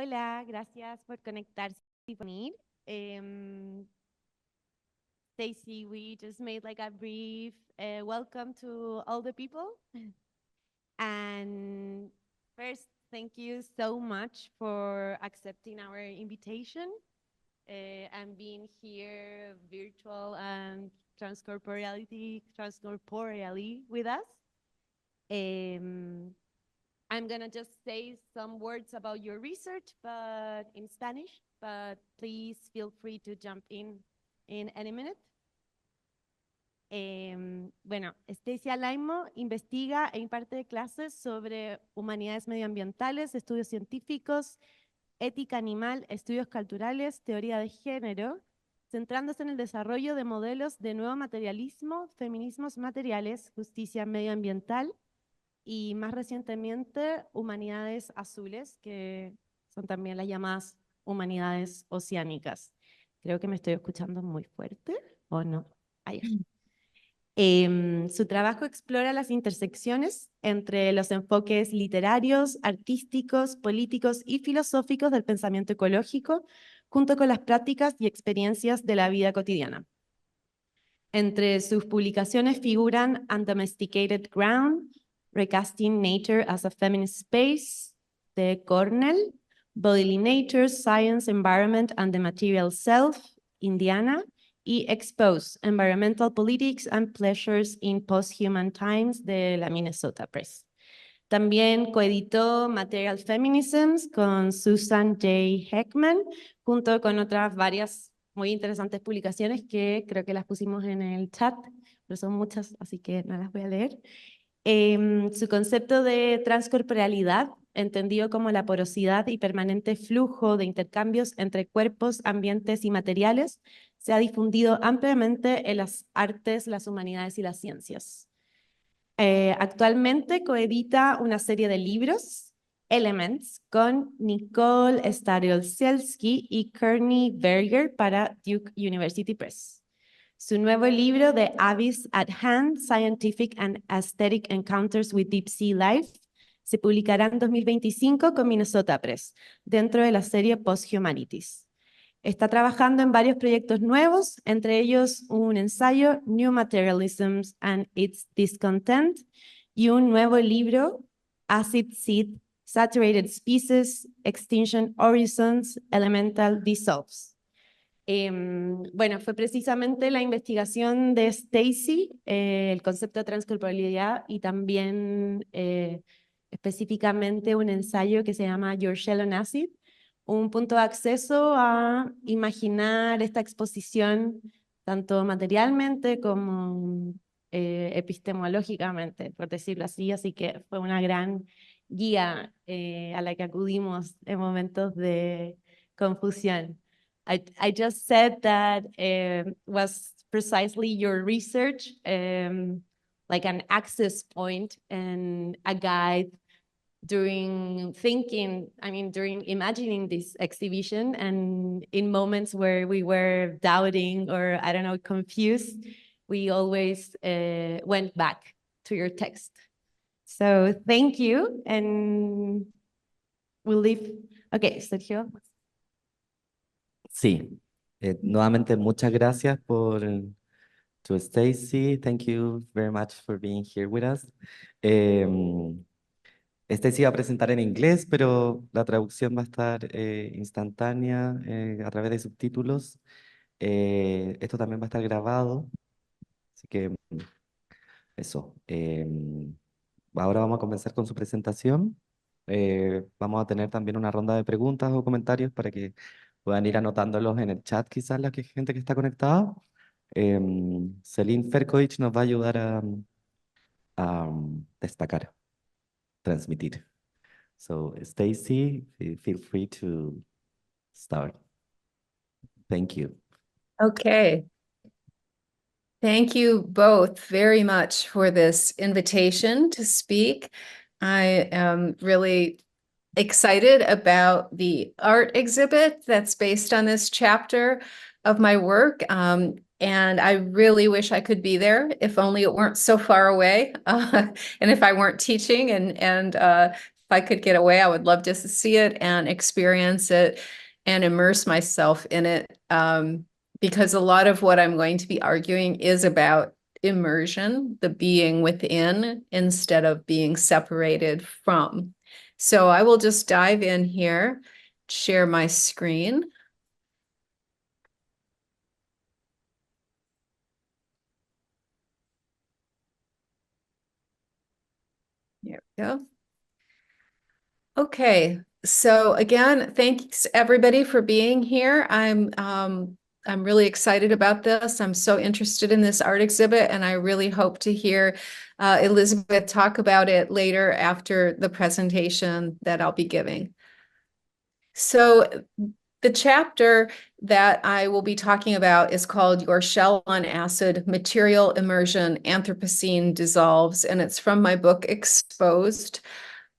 Hola, gracias por conectarse y venir. Stacy, we just made like a brief welcome to all the people. And first, thank you so much for accepting our invitation and being here virtual and transcorporeally with us. I'm gonna just say some words about your research, but in Spanish, but please feel free to jump in any minute. Bueno, Stacy Alaimo investiga e imparte clases sobre humanidades medioambientales, estudios científicos, ética animal, estudios culturales, teoría de género, centrándose en el desarrollo de modelos de nuevo materialismo, feminismos materiales, justicia medioambiental, y más recientemente humanidades azules, que son también las llamadas humanidades oceánicas. Creo que me estoy escuchando muy fuerte, ¿o no? Su trabajo explora las intersecciones entre los enfoques literarios, artísticos, políticos y filosóficos del pensamiento ecológico, junto con las prácticas y experiencias de la vida cotidiana. Entre sus publicaciones figuran Undomesticated Ground, Recasting Nature as a Feminist Space, de Cornell, Bodily Nature, Science, Environment and the Material Self, Indiana, y Expose, Environmental Politics and Pleasures in Post-Human Times, de la Minnesota Press. También coeditó Material Feminisms con Susan J. Heckman, junto con otras varias muy interesantes publicaciones que creo que las pusimos en el chat, pero son muchas, así que no las voy a leer. Su concepto de transcorporealidad, entendido como la porosidad y permanente flujo de intercambios entre cuerpos, ambientes y materiales, se ha difundido ampliamente en las artes, las humanidades y las ciencias. Actualmente coedita una serie de libros, Elements, con Nicole Stariolsielski y Kearney Berger para Duke University Press. Su nuevo libro, The Abyss at Hand, Scientific and Aesthetic Encounters with Deep Sea Life, se publicará en 2025 con Minnesota Press, dentro de la serie Post-Humanities. Está trabajando en varios proyectos nuevos, entre ellos un ensayo, New Materialisms and Its Discontent, y un nuevo libro, Acid Seed, Saturated Species, Extinction Horizons, Elemental Dissolves. Bueno, fue precisamente la investigación de Stacy, el concepto de transcorporalidad, y también específicamente un ensayo que se llama Your Shell on Acid, un punto de acceso a imaginar esta exposición tanto materialmente como epistemológicamente, por decirlo así, así que fue una gran guía a la que acudimos en momentos de confusión. I just said that was precisely your research, like an access point and a guide during imagining this exhibition, and in moments where we were doubting or, I don't know, confused, we always went back to your text. So thank you, and we'll leave. Okay, Sergio. Sí, nuevamente muchas gracias to Stacy. Thank you very much for being here with us. Stacy va a presentar en inglés, pero la traducción va a estar instantánea a través de subtítulos. Esto también va a estar grabado, así que eso. Ahora vamos a comenzar con su presentación. Vamos a tener también una ronda de preguntas o comentarios para que puedan ir anotándolos en el chat, quizás la gente que está conectada. Celine Ferkovic nos va a ayudar a destacar, transmitir. So, Stacy, feel free to start. Thank you. Okay. Thank you both very much for this invitation to speak. I am really excited about the art exhibit that's based on this chapter of my work. And I really wish I could be there, if only it weren't so far away, and if I weren't teaching and I could get away, I would love to see it and experience it and immerse myself in it, because a lot of what I'm going to be arguing is about immersion, the being within instead of being separated from. So I will just dive in here, share my screen. There we go. Okay, so again, thanks everybody for being here. I'm really excited about this. I'm so interested in this art exhibit, and I really hope to hear Elizabeth talk about it later after the presentation that I'll be giving. So the chapter that I will be talking about is called Your Shell on Acid, Material Immersion, Anthropocene Dissolves, and it's from my book Exposed,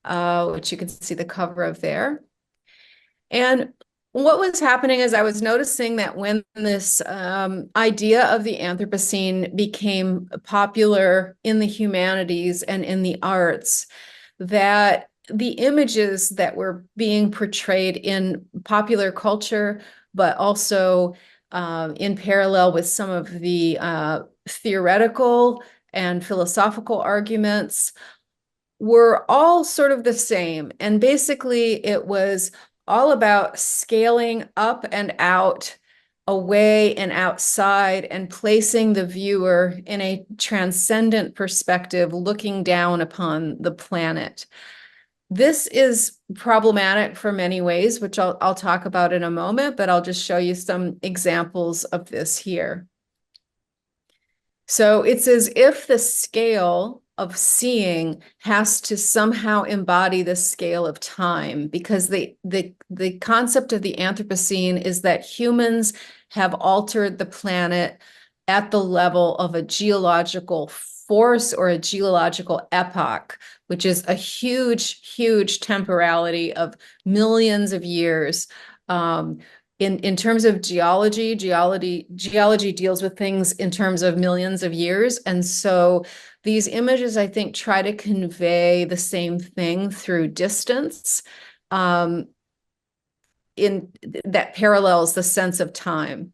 which you can see the cover of there. And what was happening is I was noticing that when this idea of the Anthropocene became popular in the humanities and in the arts, that the images that were being portrayed in popular culture, but also in parallel with some of the theoretical and philosophical arguments, were all sort of the same. And basically, it was all about scaling up and out, away and outside, and placing the viewer in a transcendent perspective, looking down upon the planet. This is problematic for many ways, which I'll talk about in a moment, but I'll just show you some examples of this here. So it's as if the scale of seeing has to somehow embody the scale of time, because the concept of the Anthropocene is that humans have altered the planet at the level of a geological force or a geological epoch, which is a huge, huge temporality of millions of years. In terms of geology deals with things in terms of millions of years. And so these images, I think, try to convey the same thing through distance, in that parallels the sense of time.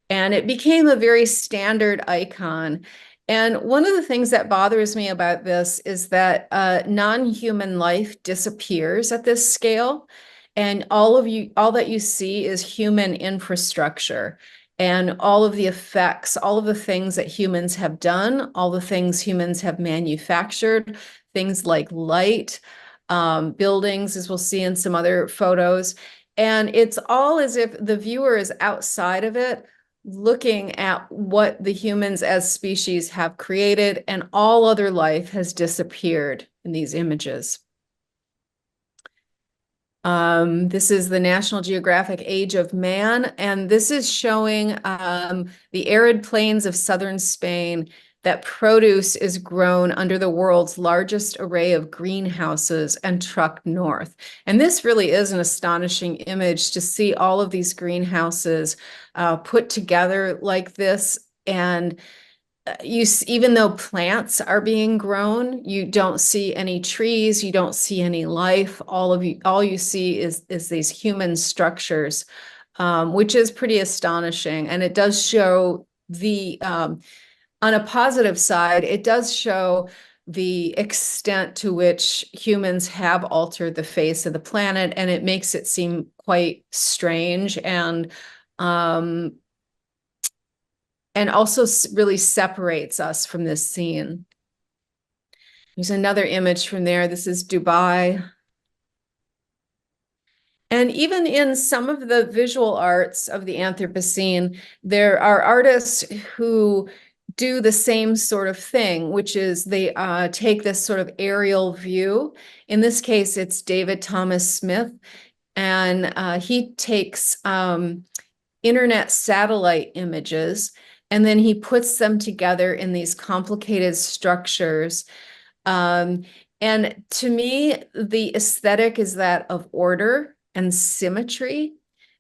And it became a very standard icon. And one of the things that bothers me about this is that non-human life disappears at this scale. And all that you see is human infrastructure and all of the effects, all of the things that humans have done, all the things humans have manufactured, things like light, buildings, as we'll see in some other photos. And it's all as if the viewer is outside of it, looking at what the humans as species have created, and all other life has disappeared in these images. This is the National Geographic Age of Man, and this is showing the arid plains of southern Spain, that produce is grown under the world's largest array of greenhouses and trucked north. And this really is an astonishing image to see all of these greenhouses put together like this. And even though plants are being grown, you don't see any trees, you don't see any life. All you see is these human structures, which is pretty astonishing. And it does show on a positive side, it does show the extent to which humans have altered the face of the planet, and it makes it seem quite strange and also really separates us from this scene. There's another image from there. This is Dubai. And even in some of the visual arts of the Anthropocene, there are artists who do the same sort of thing, which is they take this sort of aerial view. In this case, it's David Thomas Smith, and he takes internet satellite images, and then he puts them together in these complicated structures. And to me, the aesthetic is that of order and symmetry.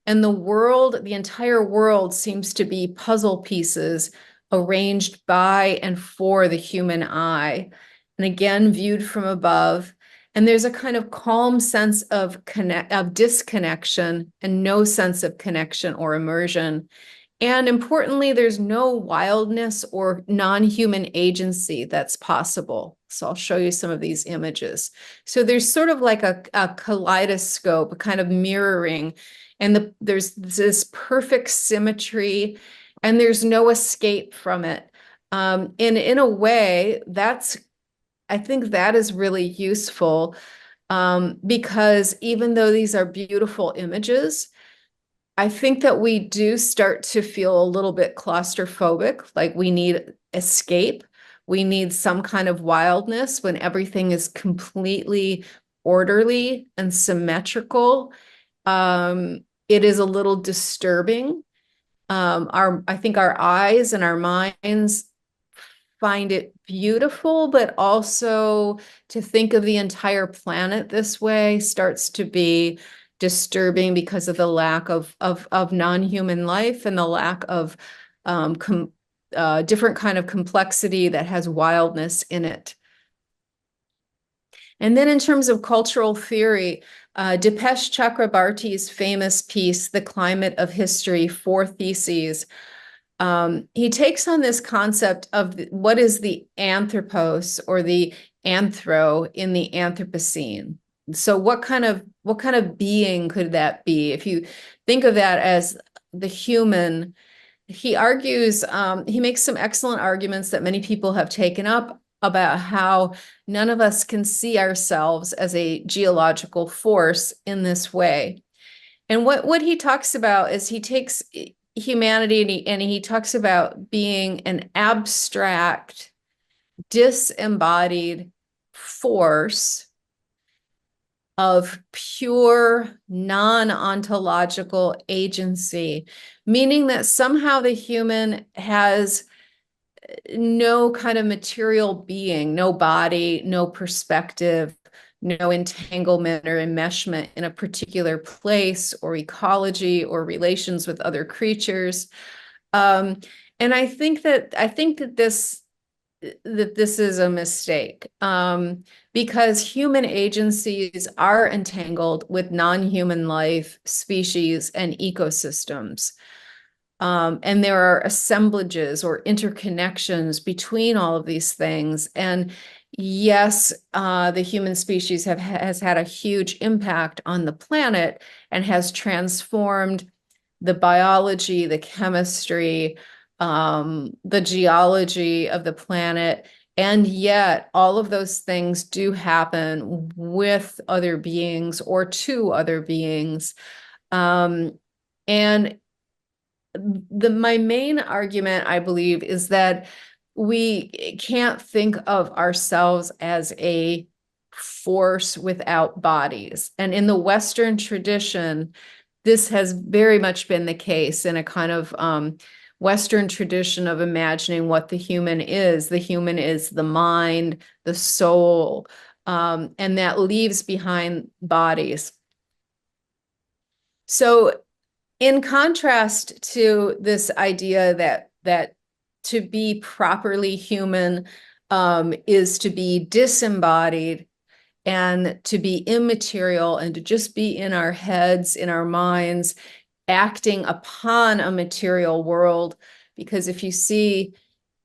And the entire world seems to be puzzle pieces arranged by and for the human eye. And again, viewed from above. And there's a kind of calm sense of disconnection and no sense of connection or immersion. And importantly, there's no wildness or non-human agency that's possible. So I'll show you some of these images. So there's sort of like a kaleidoscope, a kind of mirroring, and there's this perfect symmetry, and there's no escape from it. And in a way, I think that is really useful, because even though these are beautiful images, I think that we do start to feel a little bit claustrophobic, like we need escape. We need some kind of wildness when everything is completely orderly and symmetrical. It is a little disturbing. I think our eyes and our minds find it beautiful, but also to think of the entire planet this way starts to be disturbing because of the lack of non-human life and the lack of different kind of complexity that has wildness in it. And then in terms of cultural theory, Dipesh Chakrabarty's famous piece, The Climate of History, 4 Theses, he takes on this concept of what is the anthropos or the anthro in the Anthropocene. So what kind of being could that be? If you think of that as the human, he argues, he makes some excellent arguments that many people have taken up about how none of us can see ourselves as a geological force in this way. And what he talks about is he takes humanity and he talks about being an abstract, disembodied force of pure non-ontological agency, meaning that somehow the human has no kind of material being, no body, no perspective, no entanglement or enmeshment in a particular place or ecology or relations with other creatures. And I think that this is a mistake, because human agencies are entangled with non-human life, species, and ecosystems. And there are assemblages or interconnections between all of these things. And yes, the human species has had a huge impact on the planet and has transformed the biology, the chemistry, the geology of the planet. And yet all of those things do happen with other beings or to other beings. And my main argument, I believe, is that we can't think of ourselves as a force without bodies. And in the Western tradition, this has very much been the case in a kind of Western tradition of imagining what the human is. The human is the mind, the soul, and that leaves behind bodies. So in contrast to this idea that to be properly human is to be disembodied and to be immaterial and to just be in our heads, in our minds, acting upon a material world. Because if you see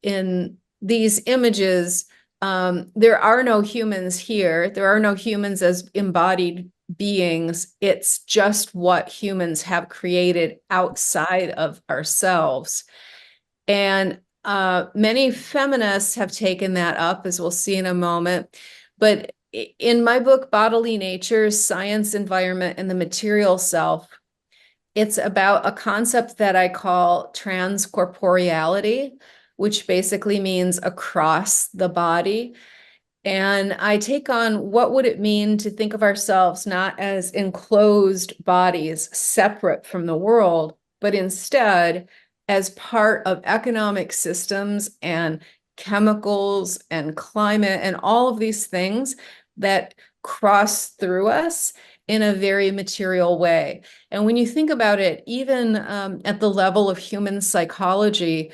in these images, there are no humans here. There are no humans as embodied beings. It's just what humans have created outside of ourselves. And many feminists have taken that up, as we'll see in a moment. But in my book, Bodily Nature, Science, Environment, and the Material Self, it's about a concept that I call transcorporeality, which basically means across the body. And I take on what would it mean to think of ourselves not as enclosed bodies separate from the world, but instead as part of economic systems and chemicals and climate and all of these things that cross through us in a very material way. And when you think about it, even at the level of human psychology,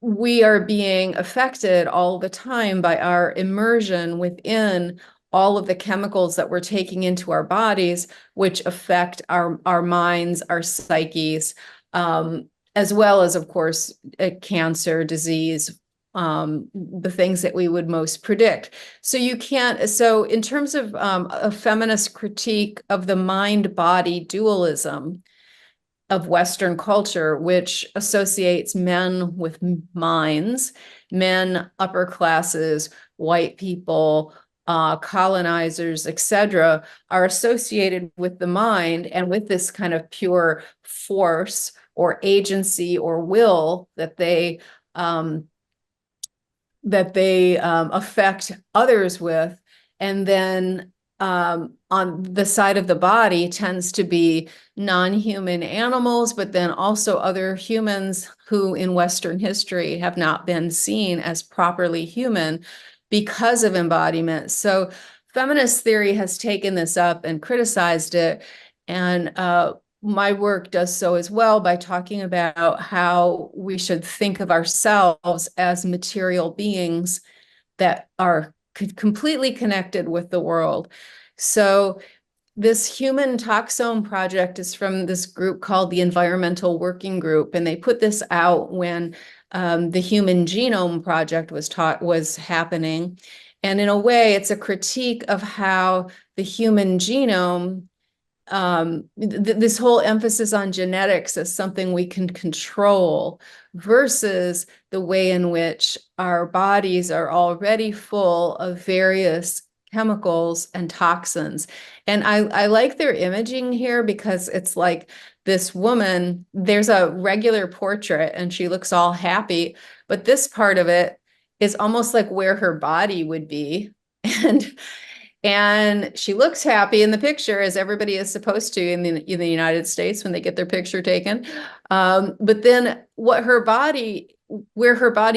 we are being affected all the time by our immersion within all of the chemicals that we're taking into our bodies, which affect our minds, our psyches, as well as, of course, cancer, disease, the things that we would most predict. So you can't, so in terms of a feminist critique of the mind-body dualism of Western culture, which associates men with minds, men, upper classes, white people, colonizers, etc., are associated with the mind and with this kind of pure force or agency or will that they affect others with. And then on the side of the body tends to be non-human animals, but then also other humans who in Western history have not been seen as properly human because of embodiment. So feminist theory has taken this up and criticized it. And my work does so as well by talking about how we should think of ourselves as material beings that are completely connected with the world. So this human toxome project is from this group called the Environmental Working Group, and they put this out when the Human Genome Project was happening. And in a way, it's a critique of how the human genome, this whole emphasis on genetics as something we can control versus the way in which our bodies are already full of various chemicals and toxins. And I like their imaging here because it's like this woman, there's a regular portrait and she looks all happy, but this part of it is almost like where her body would be. And she looks happy in the picture, as everybody is supposed to in the United States when they get their picture taken. But then where her body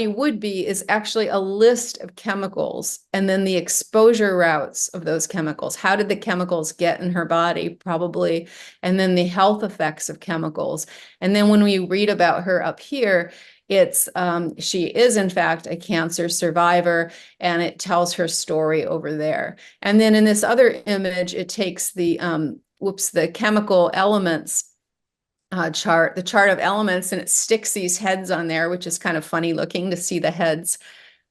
would be is actually a list of chemicals, and then the exposure routes of those chemicals. How did the chemicals get in her body? Probably. And then the health effects of chemicals. And then when we read about her up here, it's she is in fact a cancer survivor, and it tells her story over there. And then in this other image, it takes the the chemical elements chart, the chart of elements, and it sticks these heads on there, which is kind of funny looking to see the heads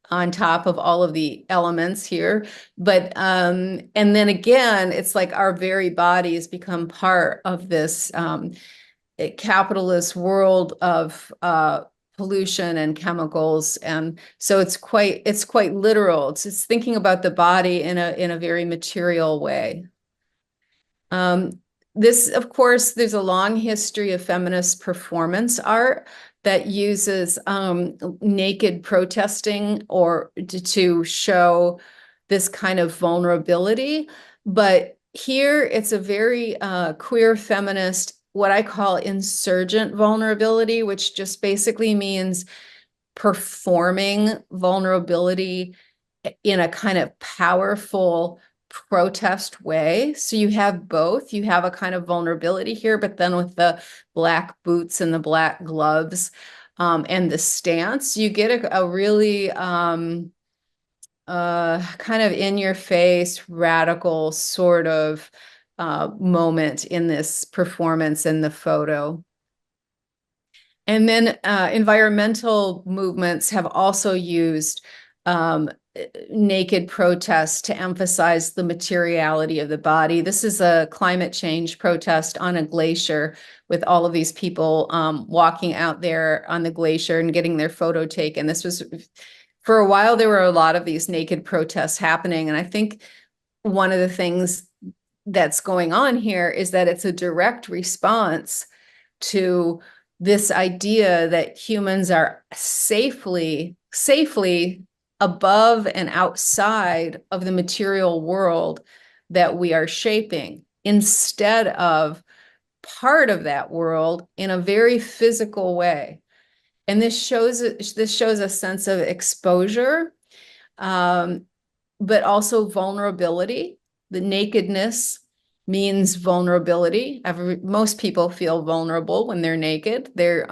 on top of all of the elements here. But and then again, it's like our very bodies become part of this capitalist world of pollution and chemicals. And so it's quite literal. It's thinking about the body in a very material way. This, of course, there's a long history of feminist performance art that uses naked protesting or to show this kind of vulnerability. But here it's a very queer feminist, what I call insurgent vulnerability, which just basically means performing vulnerability in a kind of powerful protest way. So you have both. You have a kind of vulnerability here, but then with the black boots and the black gloves and the stance, you get a really kind of in-your-face, radical sort of moment in this performance in the photo. And then environmental movements have also used naked protest to emphasize the materiality of the body. This is a climate change protest on a glacier with all of these people walking out there on the glacier and getting their photo taken. This was, for a while, there were a lot of these naked protests happening. And I think one of the things that's going on here is that it's a direct response to this idea that humans are safely above and outside of the material world that we are shaping, instead of part of that world in a very physical way. And this shows a sense of exposure, but also vulnerability, the nakedness, means vulnerability. Most people feel vulnerable when they're naked. They're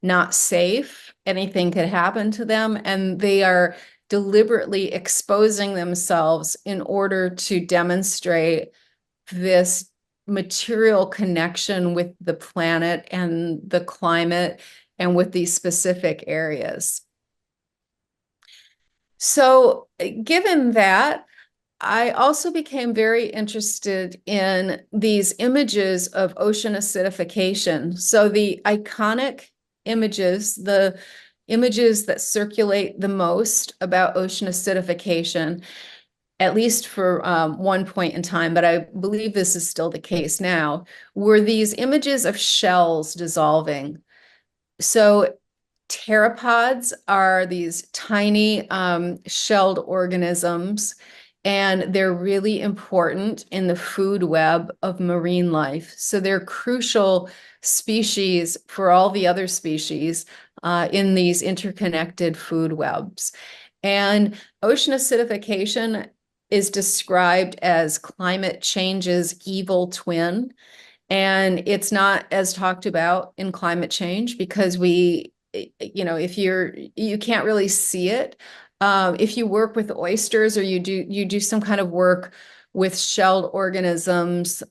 not safe. Anything could happen to them, and they are deliberately exposing themselves in order to demonstrate this material connection with the planet and the climate and with these specific areas. So given that, I also became very interested in these images of ocean acidification. So the iconic images, the images that circulate the most about ocean acidification, at least for one point in time, but I believe this is still the case now, were these images of shells dissolving. So pteropods are these tiny shelled organisms, and they're really important in the food web of marine life. So they're crucial species for all the other species in these interconnected food webs. And ocean acidification is described as climate change's evil twin. And it's not as talked about in climate change because you can't really see it. If you work with oysters or you do some kind of work with shelled organisms,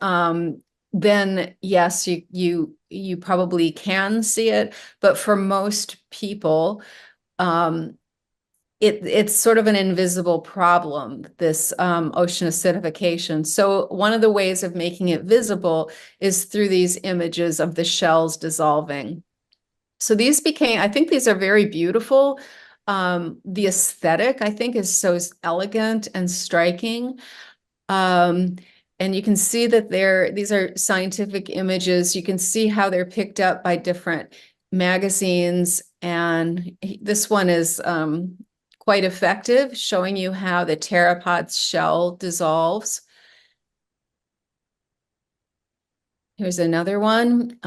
then yes, you probably can see it. But for most people, it's sort of an invisible problem, this ocean acidification. So one of the ways of making it visible is through these images of the shells dissolving. So these became, I think these are very beautiful. The aesthetic, I think, is so elegant and striking. And you can see that these are scientific images. You can see how they're picked up by different magazines. And this one is quite effective, showing you how the pteropod's shell dissolves. Here's another one.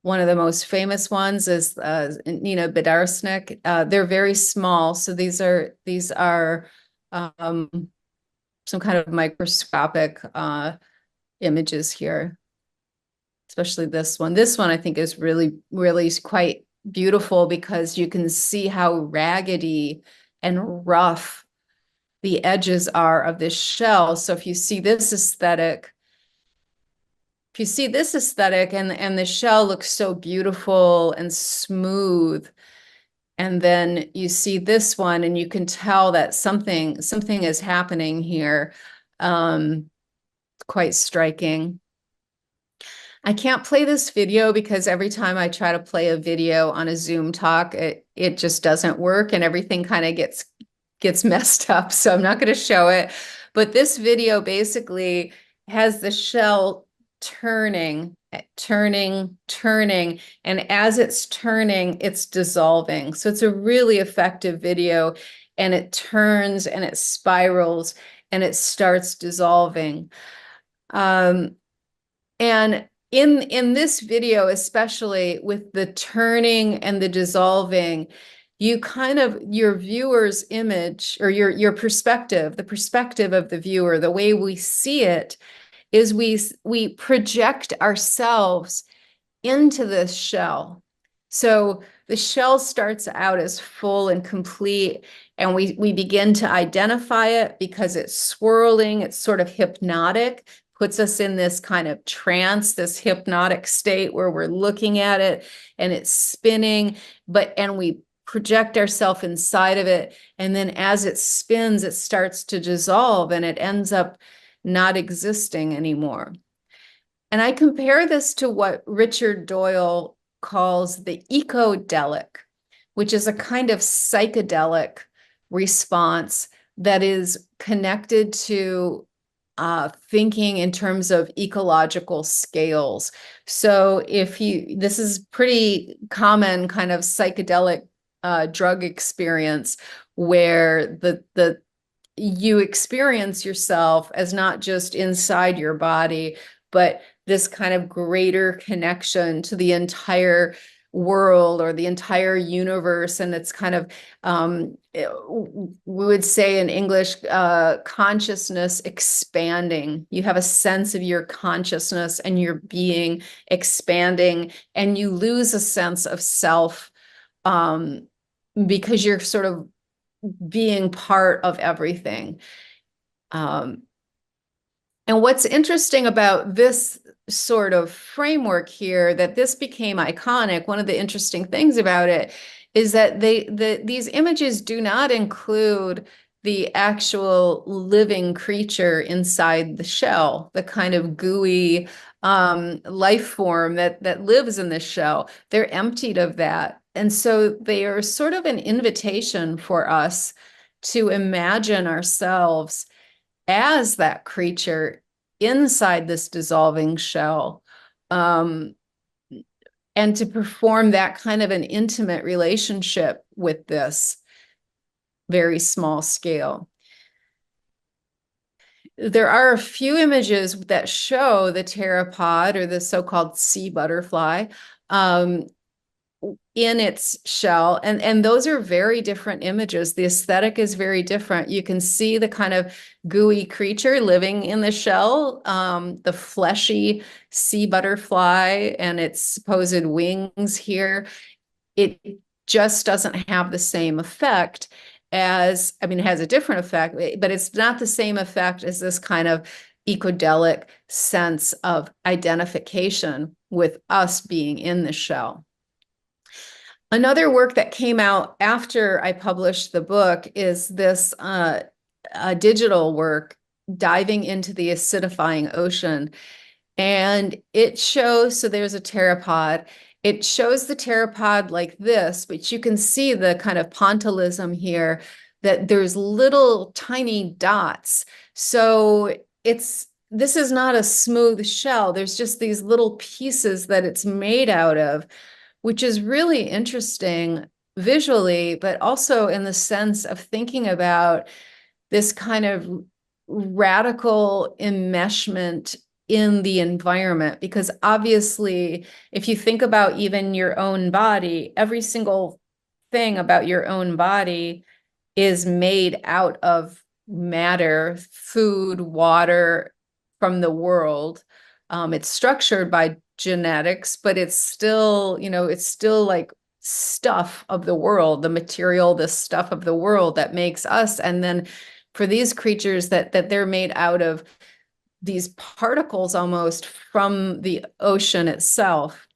One of the most famous ones is Nina Bedarsnik. They're very small, so these are some kind of microscopic images here, especially this one. This one I think is really, really quite beautiful because you can see how raggedy and rough the edges are of this shell. So if you see this aesthetic, and the shell looks so beautiful and smooth, and then you see this one and you can tell that something is happening here. Quite striking. I can't play this video because every time I try to play a video on a Zoom talk, it just doesn't work and everything kind of gets messed up. So I'm not going to show it. But this video basically has the shell turning, and as it's turning, it's dissolving. So it's a really effective video, and it turns and it spirals and it starts dissolving. And in this video, especially with the turning and the dissolving, your viewer's image or your perspective, the perspective of the viewer, the way we see it is we project ourselves into this shell. So the shell starts out as full and complete, and we begin to identify it because it's swirling, it's sort of hypnotic, puts us in this kind of trance, this hypnotic state where we're looking at it and it's spinning, and we project ourselves inside of it. And then as it spins, it starts to dissolve and it ends up not existing anymore. And I compare this to what Richard Doyle calls the ecodelic, which is a kind of psychedelic response that is connected to thinking in terms of ecological scales. So this is pretty common kind of psychedelic drug experience where you experience yourself as not just inside your body, but this kind of greater connection to the entire world or the entire universe, and it's kind of, we would say in English, consciousness expanding. You have a sense of your consciousness and your being expanding, and you lose a sense of self, because you're sort of being part of everything. And what's interesting about this sort of framework here, that this became iconic, one of the interesting things about it is that these images do not include the actual living creature inside the shell, the kind of gooey life form that lives in the shell. They're emptied of that. And so they are sort of an invitation for us to imagine ourselves as that creature inside this dissolving shell, and to perform that kind of an intimate relationship with this very small scale. There are a few images that show the pteropod, or the so-called sea butterfly, in its shell, and those are very different images. The aesthetic is very different. You can see the kind of gooey creature living in the shell, the fleshy sea butterfly and its supposed wings here. It just doesn't have the same effect as, I mean, it has a different effect, but it's not the same effect as this kind of ecodelic sense of identification with us being in the shell. Another work that came out after I published the book is this digital work, Diving into the Acidifying Ocean. And it shows, so there's a pteropod. It shows the pteropod like this, but you can see the kind of pointillism here, that there's little tiny dots. So this is not a smooth shell. There's just these little pieces that it's made out of, which is really interesting visually, but also in the sense of thinking about this kind of radical enmeshment in the environment. Because obviously, if you think about even your own body, every single thing about your own body is made out of matter, food, water from the world. It's structured by genetics, but it's still, it's still like stuff of the world, the material, the stuff of the world that makes us. And then for these creatures that they're made out of these particles almost from the ocean itself.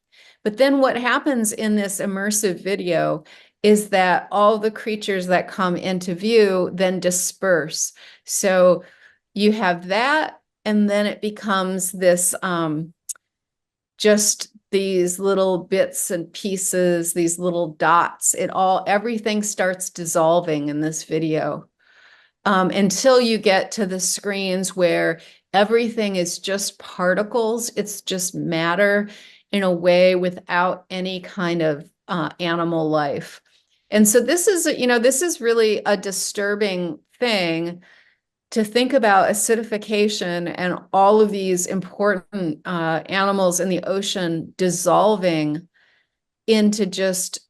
But then what happens in this immersive video is that all the creatures that come into view then disperse. So you have that, and then it becomes this just these little bits and pieces, these little dots. Everything starts dissolving in this video, until you get to the screens where everything is just particles. It's just matter in a way without any kind of animal life. And so this is really a disturbing thing to think about, acidification and all of these important animals in the ocean dissolving into just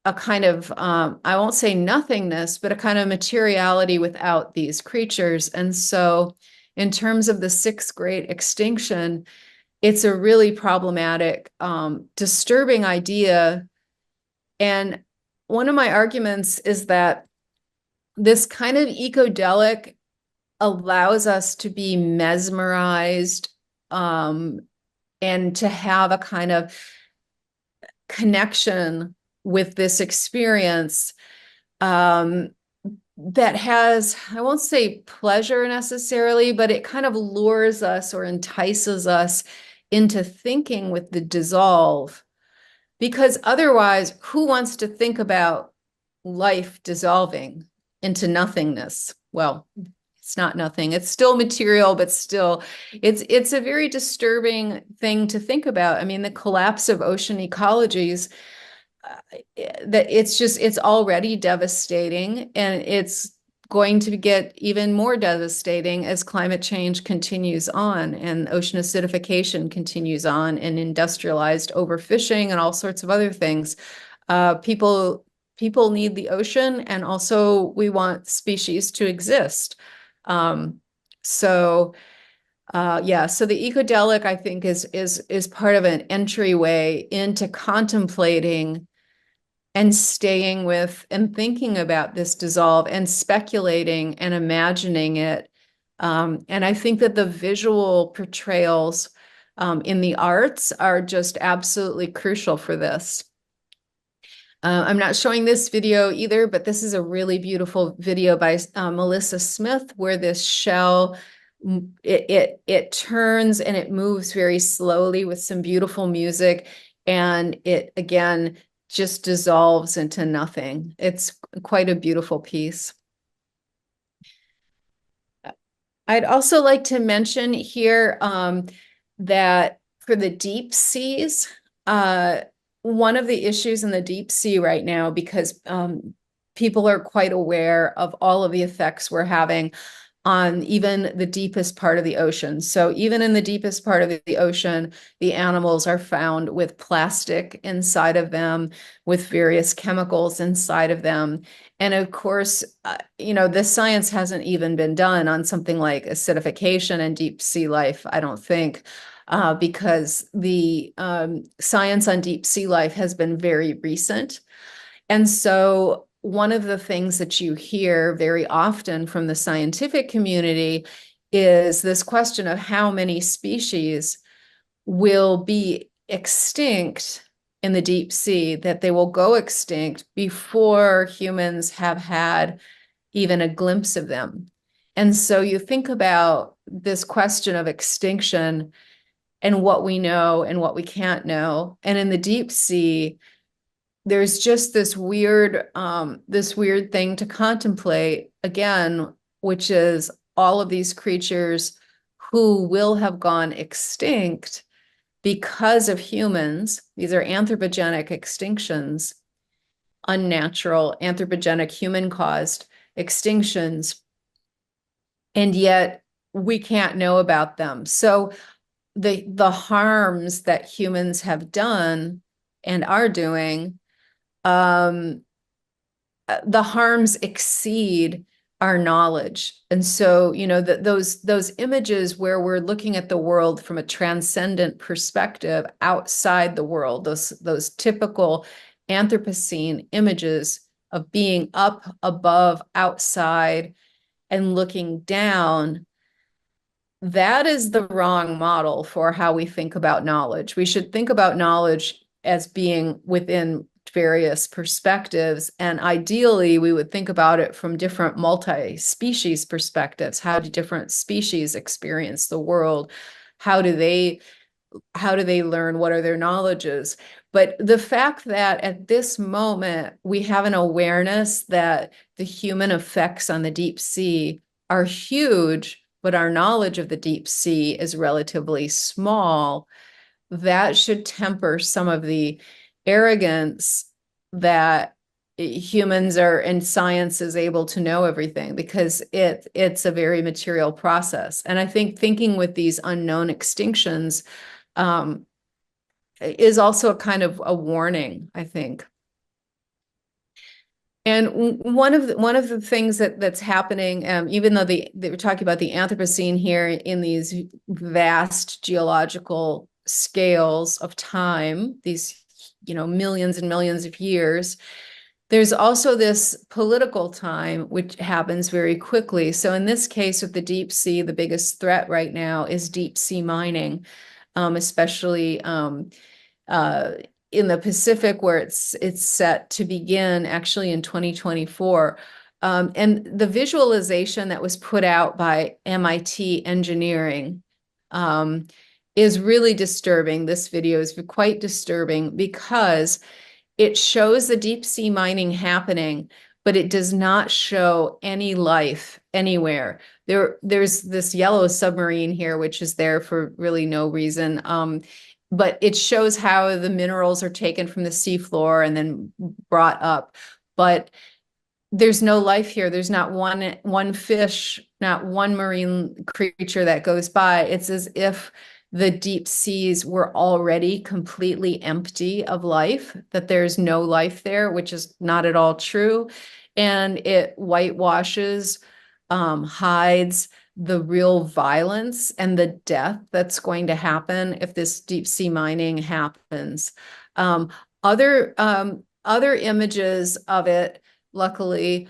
a kind of, I won't say nothingness, but a kind of materiality without these creatures. And so in terms of the sixth great extinction, it's a really problematic, disturbing idea. And one of my arguments is that this kind of ecodelic allows us to be mesmerized, and to have a kind of connection with this experience, that has, I won't say pleasure necessarily, but it kind of lures us or entices us into thinking with the dissolve. Because otherwise, who wants to think about life dissolving into nothingness? Well, it's not nothing. It's still material, but still, it's a very disturbing thing to think about. I mean, the collapse of ocean ecologies, that it's already devastating, and it's going to get even more devastating as climate change continues on and ocean acidification continues on and industrialized overfishing and all sorts of other things. People need the ocean, and also we want species to exist. So the ecodelic, I think, is part of an entryway into contemplating and staying with and thinking about this dissolve and speculating and imagining it. And I think that the visual portrayals in the arts are just absolutely crucial for this. I'm not showing this video either, but this is a really beautiful video by Melissa Smith, where this shell, it turns and it moves very slowly with some beautiful music, and it again just dissolves into nothing. It's quite a beautiful piece. I'd also like to mention here that for the deep seas, one of the issues in the deep sea right now, because people are quite aware of all of the effects we're having on even the deepest part of the ocean. So even in the deepest part of the ocean, the animals are found with plastic inside of them, with various chemicals inside of them. And of course, this science hasn't even been done on something like acidification and deep sea life, I don't think, because the science on deep sea life has been very recent. And so one of the things that you hear very often from the scientific community is this question of how many species will be extinct in the deep sea, that they will go extinct before humans have had even a glimpse of them. And so you think about this question of extinction and what we know and what we can't know. And in the deep sea, there's just this weird thing to contemplate again, which is all of these creatures who will have gone extinct because of humans. These are anthropogenic extinctions, unnatural, anthropogenic, human-caused extinctions, and yet we can't know about them. So the harms that humans have done and are doing, the harms exceed our knowledge. And so, those images where we're looking at the world from a transcendent perspective outside the world, those typical Anthropocene images of being up above, outside, and looking down, that is the wrong model for how we think about knowledge. We should think about knowledge as being within various perspectives, and ideally we would think about it from different multi-species perspectives. How do different species experience the world? How do they learn? What are their knowledges? But the fact that at this moment we have an awareness that the human effects on the deep sea are huge, but our knowledge of the deep sea is relatively small, that should temper some of the arrogance that humans are and science is able to know everything, because it's a very material process. And I think thinking with these unknown extinctions is also a kind of a warning, I think. And one of the things that's happening, even though they were talking about the Anthropocene here in these vast geological scales of time, these millions and millions of years, there's also this political time which happens very quickly. So in this case with the deep sea, the biggest threat right now is deep sea mining, especially in the Pacific, where it's set to begin actually in 2024. And the visualization that was put out by MIT Engineering is really disturbing. This video is quite disturbing because it shows the deep sea mining happening, but it does not show any life anywhere. There's this yellow submarine here, which is there for really no reason. But it shows how the minerals are taken from the seafloor and then brought up. But there's no life here. There's not one fish, not one marine creature that goes by. It's as if the deep seas were already completely empty of life, that there's no life there, which is not at all true. And it whitewashes, hides the real violence and the death that's going to happen if this deep sea mining happens. Other images of it, luckily,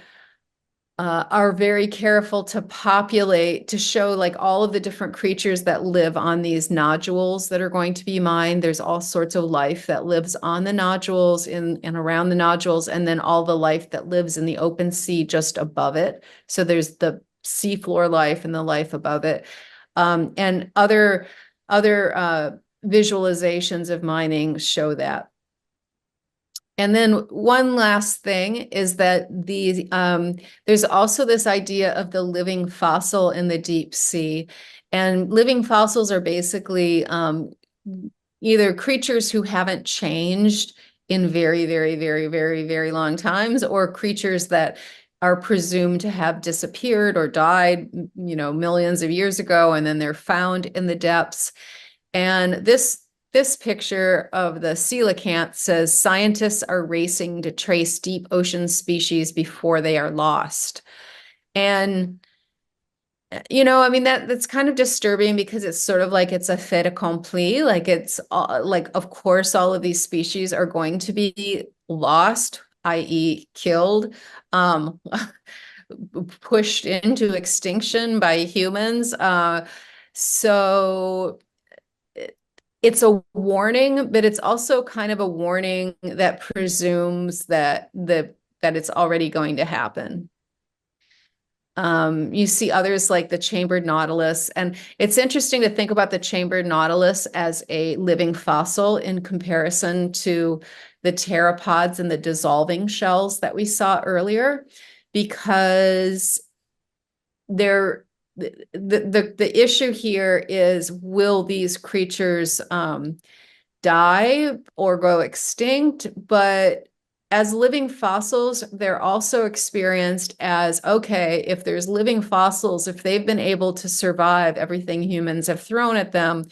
are very careful to populate, to show like all of the different creatures that live on these nodules that are going to be mined. There's all sorts of life that lives on the nodules and around the nodules, and then all the life that lives in the open sea just above it. So there's the seafloor life and the life above it. And other visualizations of mining show that. And then one last thing is that there's also this idea of the living fossil in the deep sea. And living fossils are basically either creatures who haven't changed in very, very, very, very, very long times, or creatures that are presumed to have disappeared or died, millions of years ago, and then they're found in the depths. And this picture of the coelacanth says, scientists are racing to trace deep ocean species before they are lost. And, I mean, that's kind of disturbing, because it's sort of like it's a fait accompli. Like it's like, of course, all of these species are going to be lost, i.e. killed, pushed into extinction by humans. So it's a warning, but it's also kind of a warning that presumes that it's already going to happen. You see others like the chambered nautilus, and it's interesting to think about the chambered nautilus as a living fossil in comparison to the pteropods and the dissolving shells that we saw earlier, because the issue here is, will these creatures die or go extinct? But as living fossils, they're also experienced as, okay, if there's living fossils, if they've been able to survive everything humans have thrown at them,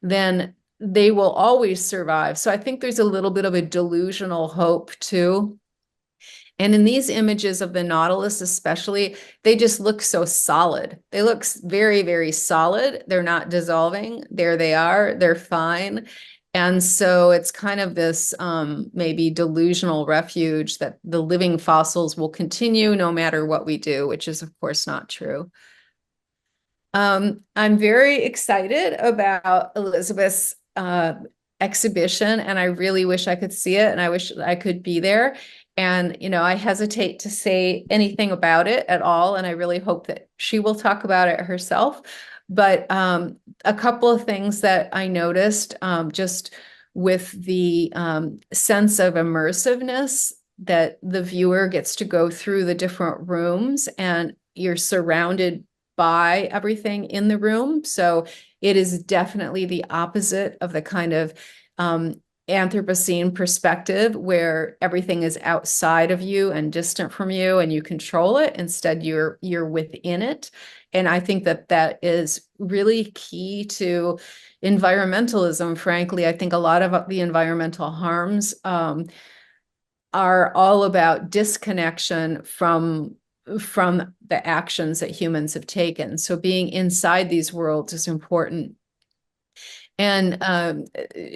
then they will always survive. So I think there's a little bit of a delusional hope too. And in these images of the nautilus especially, they just look so solid. They look very, very solid. They're not dissolving. There they are. They're fine. And so it's kind of this maybe delusional refuge that the living fossils will continue no matter what we do, which is, of course, not true. I'm very excited about Elizabeth's exhibition, and I really wish I could see it, and I wish I could be there. And, I hesitate to say anything about it at all, and I really hope that she will talk about it herself. But a couple of things that I noticed, just with the sense of immersiveness, that the viewer gets to go through the different rooms and you're surrounded by everything in the room. So it is definitely the opposite of the kind of Anthropocene perspective where everything is outside of you and distant from you and you control it. Instead, you're within it. And I think that is really key to environmentalism. Frankly, I think a lot of the environmental harms are all about disconnection from the actions that humans have taken. So being inside these worlds is important. And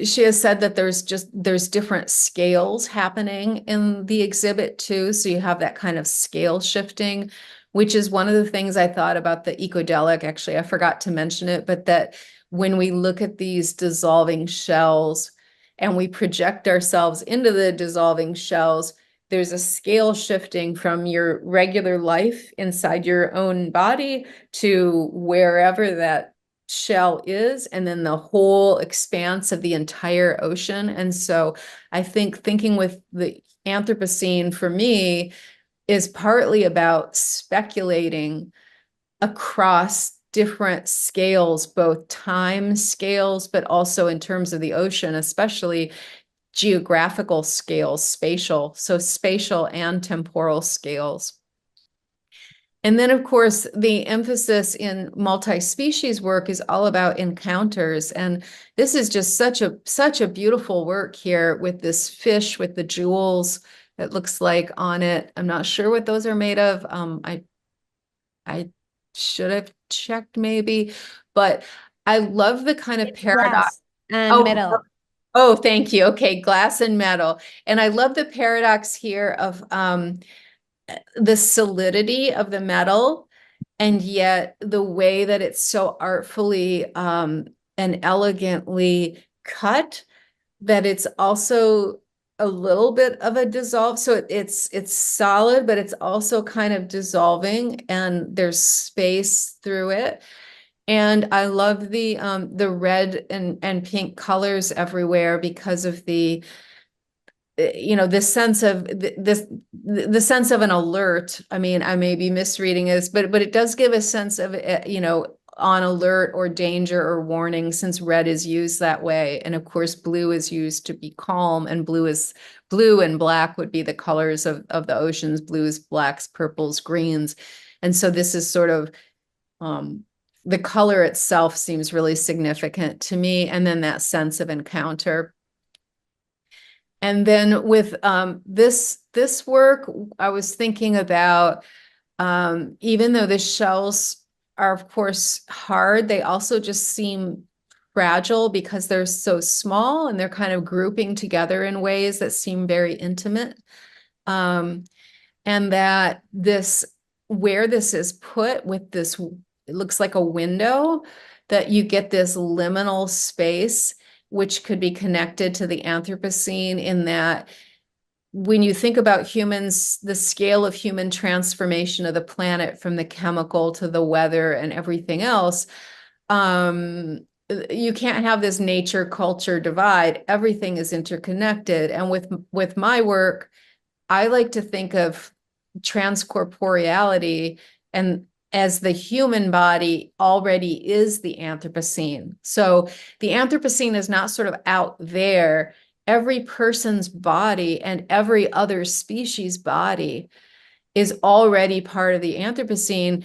she has said that there's different scales happening in the exhibit too. So you have that kind of scale shifting, which is one of the things I thought about the ecodelic. Actually, I forgot to mention it, but that when we look at these dissolving shells and we project ourselves into the dissolving shells, there's a scale shifting from your regular life inside your own body to wherever that shell is, and then the whole expanse of the entire ocean. And so I think thinking with the Anthropocene for me is partly about speculating across different scales, both time scales, but also in terms of the ocean, especially geographical scales, spatial and temporal scales. And then, of course, the emphasis in multi-species work is all about encounters. And this is just such a beautiful work here with this fish with the jewels that looks like on it. I'm not sure what those are made of. I should have checked maybe, but I love the kind of paradox. Glass and metal. Oh, thank you. Okay, glass and metal. And I love the paradox here of the solidity of the metal, and yet the way that it's so artfully and elegantly cut, that it's also a little bit of a dissolve. So it's solid, but it's also kind of dissolving, and there's space through it. And I love the red and pink colors everywhere because of the this sense of the sense of an alert. I mean, I may be misreading this, but it does give a sense of on alert or danger or warning, since red is used that way. And of course, blue is used to be calm, and blue and black would be the colors of the oceans: blues, blacks, purples, greens. And so this is sort of the color itself seems really significant to me, and then that sense of encounter. And then with this work, I was thinking about, even though the shells are, of course, hard, they also just seem fragile because they're so small, and they're kind of grouping together in ways that seem very intimate. And that where this is put with this, it looks like a window, that you get this liminal space, which could be connected to the Anthropocene, in that when you think about humans, the scale of human transformation of the planet, from the chemical to the weather and everything else, you can't have this nature culture divide. Everything is interconnected. And with my work, I like to think of transcorporeality and as the human body already is the Anthropocene. So the Anthropocene is not sort of out there. Every person's body and every other species body is already part of the Anthropocene,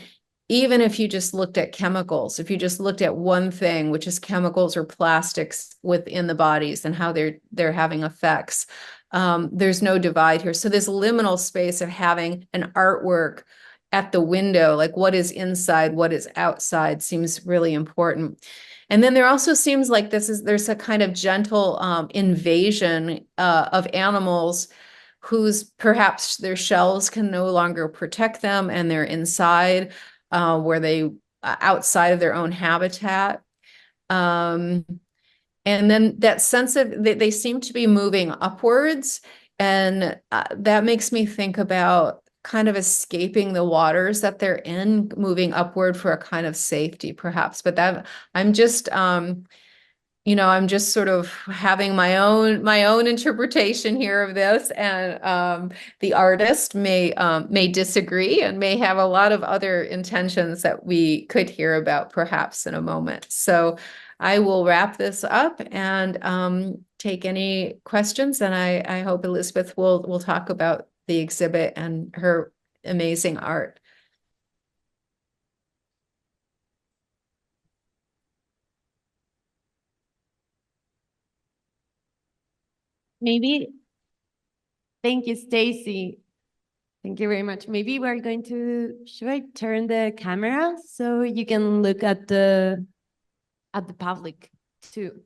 even if you just looked at chemicals. If you just looked at one thing, which is chemicals or plastics within the bodies and how they're having effects. There's no divide here. So this liminal space of having an artwork at the window, like what is inside, what is outside, seems really important. And then there also seems like there's a kind of gentle invasion of animals whose perhaps their shells can no longer protect them, and they're inside where they outside of their own habitat. And then that sense of they seem to be moving upwards, and that makes me think about kind of escaping the waters that they're in, moving upward for a kind of safety, perhaps. But that I'm just I'm just sort of having my own interpretation here of this, and the artist may disagree and may have a lot of other intentions that we could hear about perhaps in a moment. So I will wrap this up and take any questions, and I hope Elizabeth will talk about the exhibit and her amazing art. Maybe, thank you, Stacy. Thank you very much. Maybe we're going to, should I turn the camera so you can look at the public too,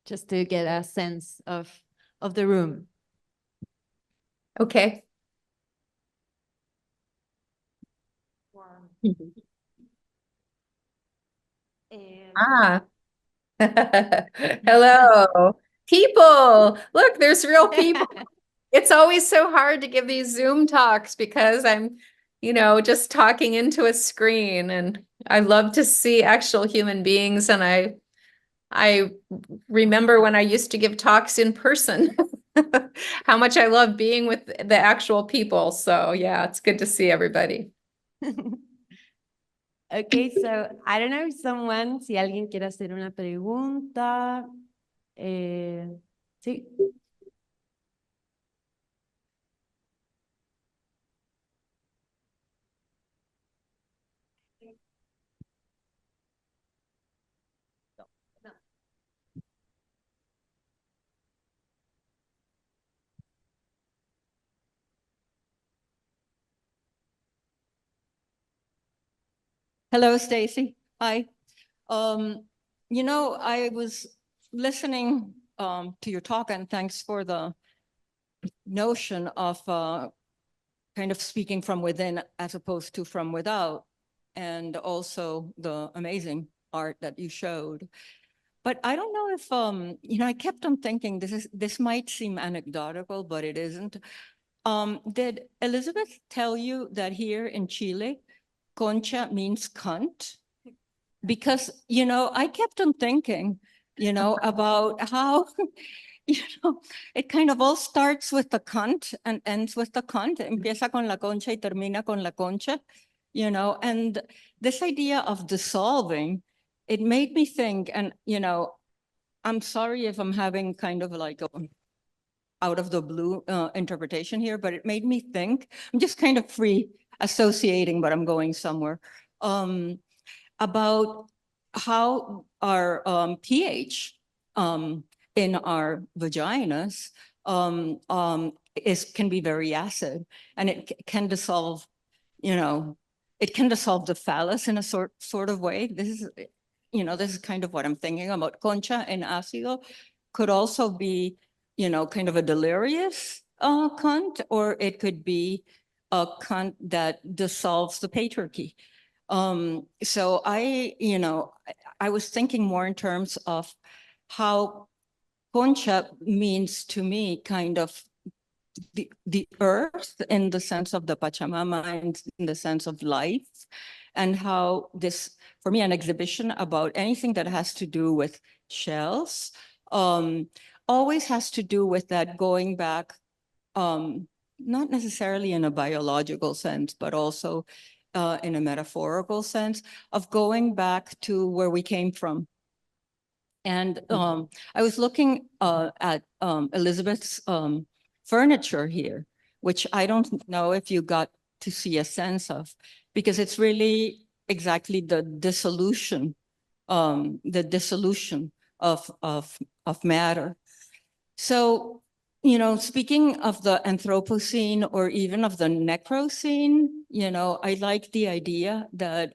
just to get a sense of the room. Okay. Ah. Hello, people. Look, there's real people. It's always so hard to give these Zoom talks because I'm, just talking into a screen, and I love to see actual human beings. And I remember when I used to give talks in person, how much I love being with the actual people. So yeah, it's good to see everybody. Okay, so I don't know if si alguien quiere hacer una pregunta. Sí. Hello, Stacy. Hi. I was listening to your talk, and thanks for the notion of kind of speaking from within as opposed to from without, and also the amazing art that you showed. But I don't know if I kept on thinking this might seem anecdotal, but it isn't. Did Elizabeth tell you that here in Chile, Concha means cunt? Because, I kept on thinking, about how, it kind of all starts with the cunt and ends with the cunt. Empieza con la concha y termina con la concha, and this idea of dissolving, it made me think, and, I'm sorry if I'm having kind of like a out of the blue interpretation here, but it made me think, I'm just kind of free associating, but I'm going somewhere, about how our pH in our vaginas can be very acid, and it can dissolve, it can dissolve the phallus in a sort of way. This is kind of what I'm thinking about. Concha and ácido could also be, kind of a delirious cunt, or it could be a cunt that dissolves the patriarchy. So I was thinking more in terms of how Concha means to me kind of the earth in the sense of the Pachamama and in the sense of life, and how this, for me, an exhibition about anything that has to do with shells always has to do with that going back, not necessarily in a biological sense, but also in a metaphorical sense of going back to where we came from. And I was looking at Elizabeth's furniture here, which I don't know if you got to see a sense of, because it's really exactly the dissolution of matter. So, speaking of the Anthropocene or even of the Necrocene, I like the idea that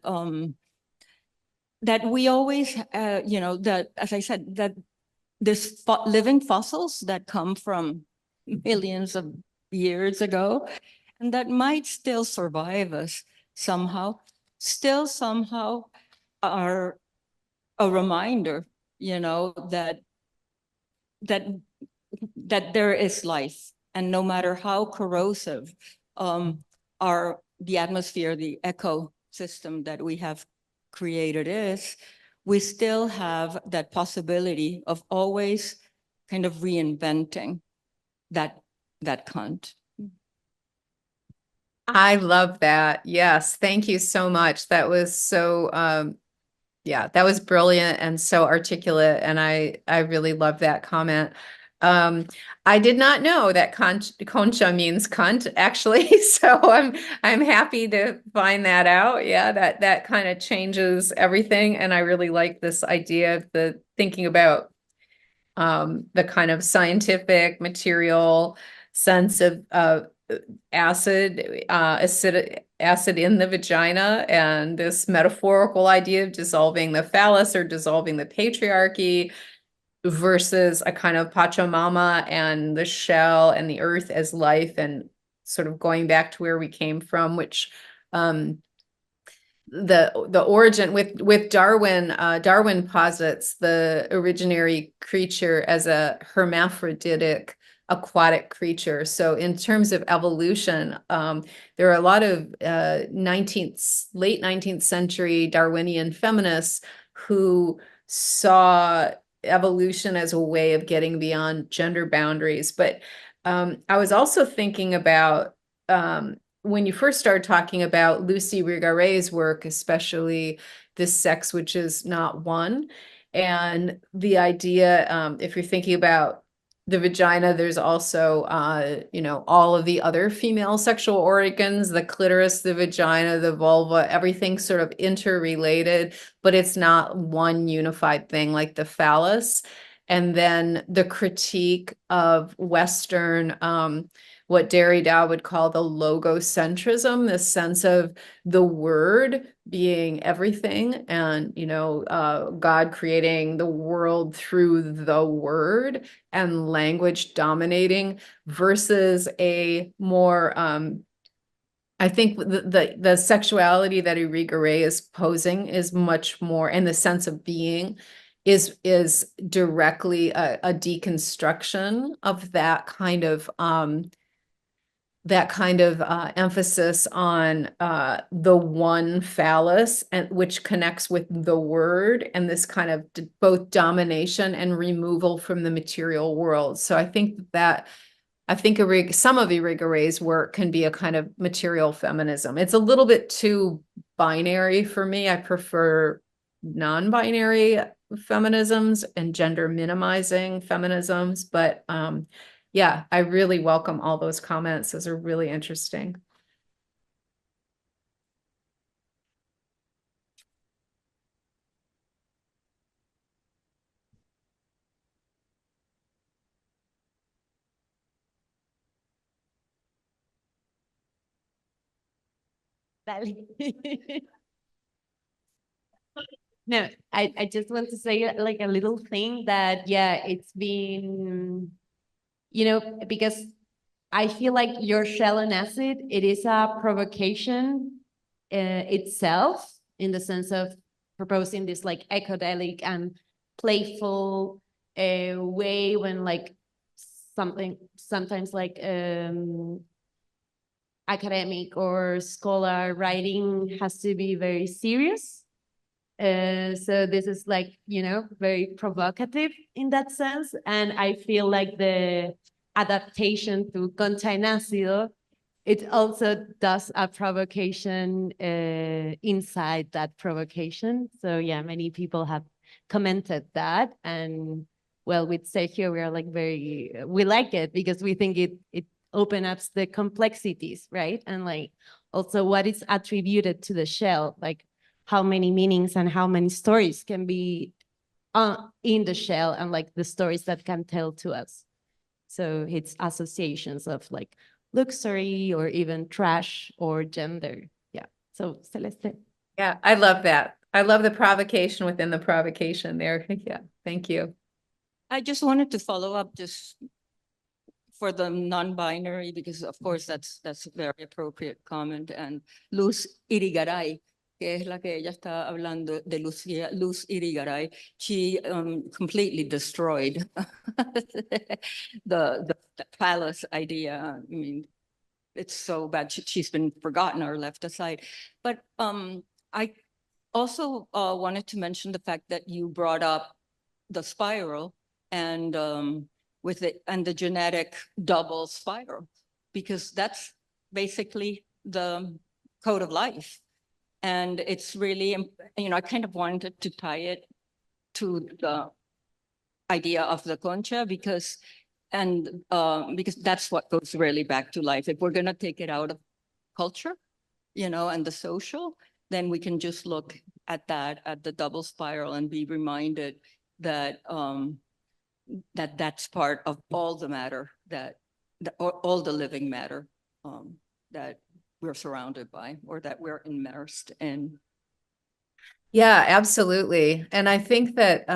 that we always, that, as I said, that this living fossils that come from millions of years ago, and that might still survive us somehow, still somehow are a reminder, that there is life, and no matter how corrosive the atmosphere, the ecosystem that we have created is, we still have that possibility of always kind of reinventing that cunt. I love that. Yes, thank you so much. That was so yeah, that was brilliant and so articulate, and I really love that comment. I did not know that concha means cunt, actually, so I'm happy to find that out. Yeah, that kind of changes everything, and I really like this idea of the thinking about the kind of scientific material sense of acid in the vagina, and this metaphorical idea of dissolving the phallus or dissolving the patriarchy versus a kind of Pachamama and the shell and the earth as life, and sort of going back to where we came from, which the origin with Darwin, Darwin posits the originary creature as a hermaphroditic aquatic creature. So in terms of evolution, there are a lot of late 19th century Darwinian feminists who saw evolution as a way of getting beyond gender boundaries. But I was also thinking about when you first started talking about Lucy Rigaret's work, especially This Sex Which Is Not One, and the idea, if you're thinking about the vagina, there's also, all of the other female sexual organs, the clitoris, the vagina, the vulva, everything sort of interrelated, but it's not one unified thing like the phallus. And then the critique of Western what Derrida would call the logocentrism, this sense of the word being everything, and God creating the world through the word and language dominating, versus a more I think the sexuality that Irigaray is posing is much more, and the sense of being is directly a deconstruction of that kind of emphasis on the one phallus, and which connects with the word, and this kind of both domination and removal from the material world. So I think some of Irigaray's work can be a kind of material feminism. It's a little bit too binary for me. I prefer non-binary feminisms and gender minimizing feminisms, but yeah, I really welcome all those comments. Those are really interesting. No, I just want to say like a little thing that, yeah, it's been, because I feel like your shell and acid, it is a provocation itself, in the sense of proposing this like ecodelic and playful way, when like sometimes like academic or scholar writing has to be very serious. So this is like, very provocative in that sense. And I feel like the adaptation to Concha and ácido, it also does a provocation inside that provocation. So yeah, many people have commented that. And well, with Sergio, we are like we like it because we think it opens up the complexities, right? And like also what is attributed to the shell, like how many meanings and how many stories can be in the shell, and like the stories that can tell to us. So it's associations of like luxury or even trash or gender. Yeah. So Celeste. Yeah, I love that. I love the provocation within the provocation there. Yeah, thank you. I just wanted to follow up just for the non-binary, because of course that's a very appropriate comment. And Luz Irigaray, que es la que ella está hablando de Luz Irigaray, she completely destroyed the phallus idea. I mean, it's so bad. She's been forgotten or left aside. But I also wanted to mention the fact that you brought up the spiral and with it and the genetic double spiral, because that's basically the code of life. And it's really, I kind of wanted to tie it to the idea of the Concha, because that's what goes really back to life. If we're going to take it out of culture, and the social, then we can just look at the double spiral, and be reminded that that's part of all the matter, all the living matter that we're surrounded by, or that we're immersed in. Yeah, absolutely. And I think that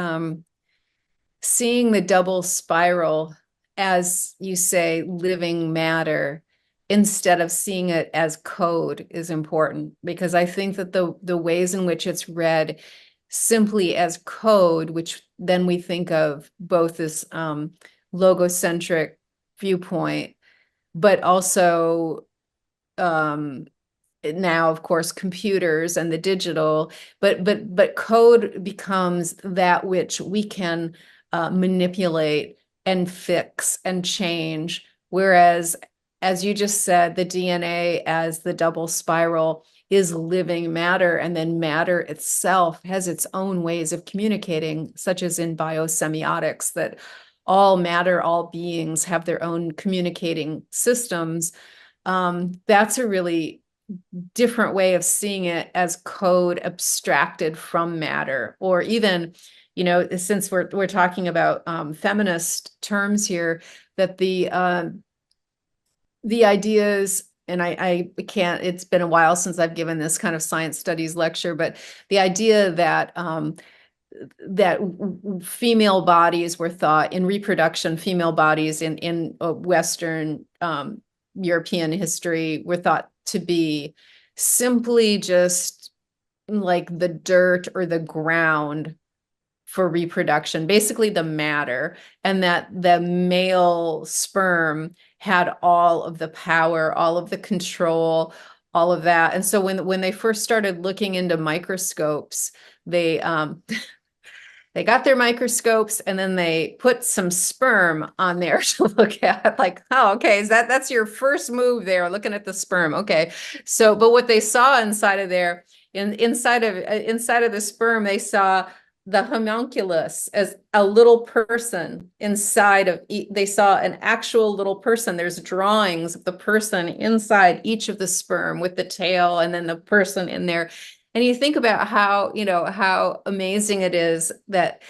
seeing the double spiral, as you say, living matter, instead of seeing it as code, is important, because I think that the ways in which it's read simply as code, which then we think of both this logocentric viewpoint, but also now, of course, computers and the digital, but code becomes that which we can manipulate and fix and change. Whereas, as you just said, the DNA as the double spiral is living matter, and then matter itself has its own ways of communicating, such as in biosemiotics, that all matter, all beings have their own communicating systems. That's a really different way of seeing it as code abstracted from matter. Or even, since we're talking about feminist terms here, that the the ideas, and I can't, it's been a while since I've given this kind of science studies lecture, but the idea that that female bodies were thought in reproduction, female bodies in Western European history were thought to be simply just like the dirt or the ground for reproduction, basically the matter, and that the male sperm had all of the power, all of the control, all of that. And so when they first started looking into microscopes, they they got their microscopes and then they put some sperm on there to look at, like, oh, okay, is that's your first move there, looking at the sperm. Okay. So, but what they saw inside of there, inside of the sperm, they saw the homunculus as a little person inside of, they saw an actual little person. There's drawings of the person inside each of the sperm with the tail and then the person in there. And you think about how, you know, how amazing it is that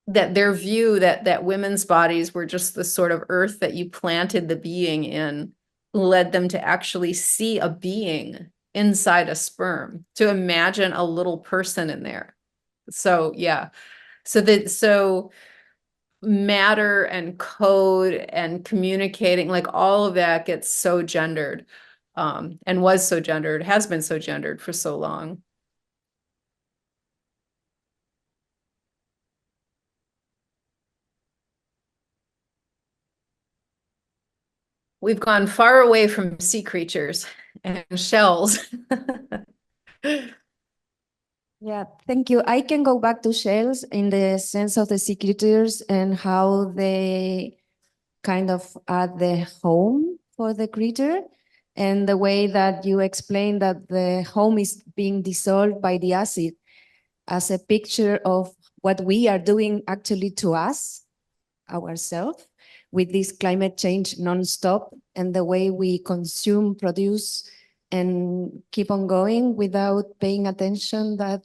their view that women's bodies were just the sort of earth that you planted the being in led them to actually see a being inside a sperm, to imagine a little person in there. So yeah, so matter and code and communicating, like all of that gets so gendered, and was so gendered, has been so gendered for so long. We've gone far away from sea creatures and shells. Yeah, thank you. I can go back to shells in the sense of the sea creatures and how they kind of are the home for the creature, and the way that you explain that the home is being dissolved by the acid as a picture of what we are doing actually to us, ourselves, with this climate change nonstop, and the way we consume, produce, and keep on going without paying attention that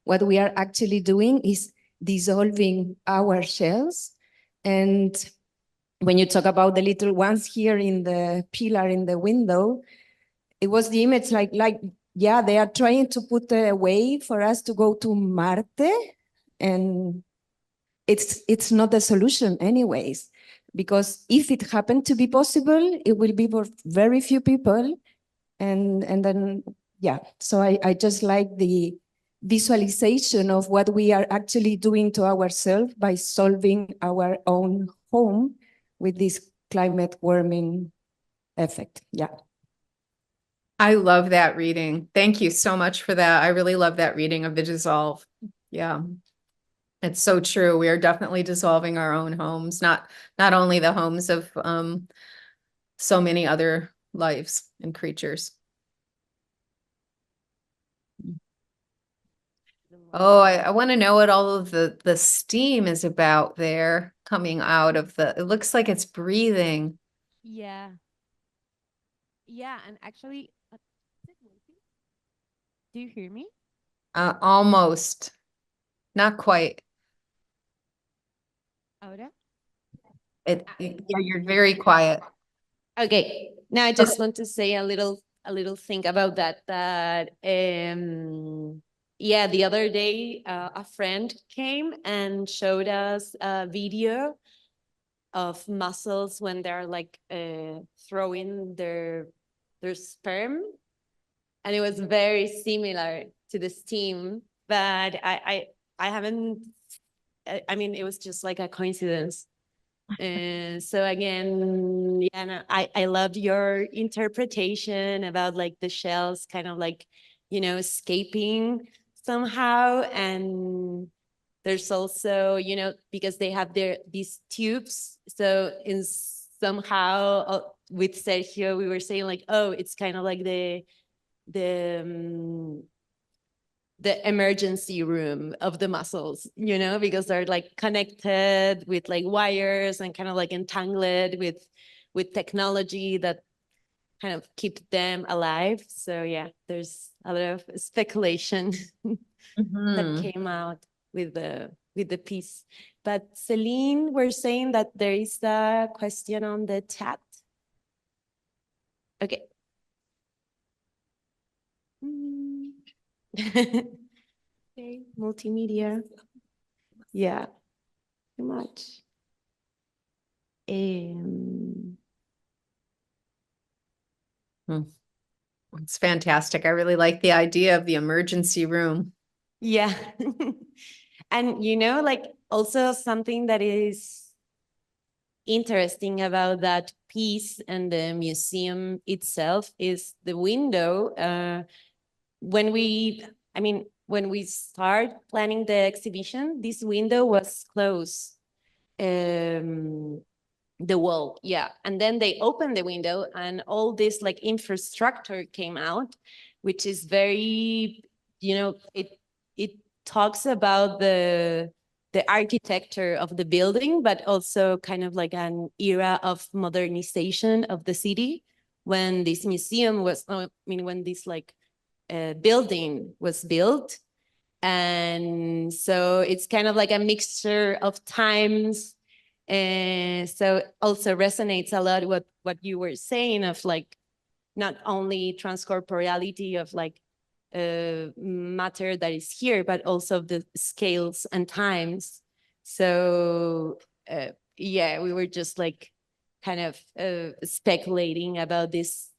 what we are actually doing is dissolving our shells. And when you talk about the little ones here in the pillar in the window, it was the image like yeah, they are trying to put a way for us to go to Marte, and it's not the solution anyways, because if it happened to be possible, it will be for very few people, and then yeah. So I just like the visualization of what we are actually doing to ourselves by solving our own home with this climate warming effect. Yeah. I love that reading. Thank you so much for that. I really love that reading of the dissolve. Yeah. It's so true. We are definitely dissolving our own homes, not only the homes of so many other lives and creatures. Oh, I want to know what all of the steam is about there coming out of it looks like it's breathing. Yeah. Yeah, and actually, do you hear me? Almost, not quite. Ahora? Yeah, you're very quiet. Okay. Now I just want to say a little thing about that. Yeah, the other day a friend came and showed us a video of mussels when they're like throwing their sperm, and it was very similar to the steam, but I haven't. I mean, it was just like a coincidence. And so again, yeah, no, I loved your interpretation about like the shells kind of like, you know, escaping somehow. And there's also, you know, because they have these tubes. So in somehow with Sergio, we were saying like, oh, it's kind of like the emergency room of the mussels, you know, because they're like connected with like wires and kind of like entangled with technology that kind of keep them alive. So yeah, there's a lot of speculation that came out with the piece. But Celine, we're saying that there is a question on the chat. Okay. Okay, multimedia. Yeah, too much. It's fantastic. I really like the idea of the emergency room. Yeah. And like also something that is interesting about that piece and the museum itself is the window. When we start planning the exhibition, this window was closed. The wall, yeah. And then they opened the window and all this like infrastructure came out, which is very, it talks about the architecture of the building, but also kind of like an era of modernization of the city when this museum was, when this like building was built. And so it's kind of like a mixture of times. And so also resonates a lot with what you were saying of like not only transcorporeality of like matter that is here, but also the scales and times. So yeah, we were just like kind of speculating about this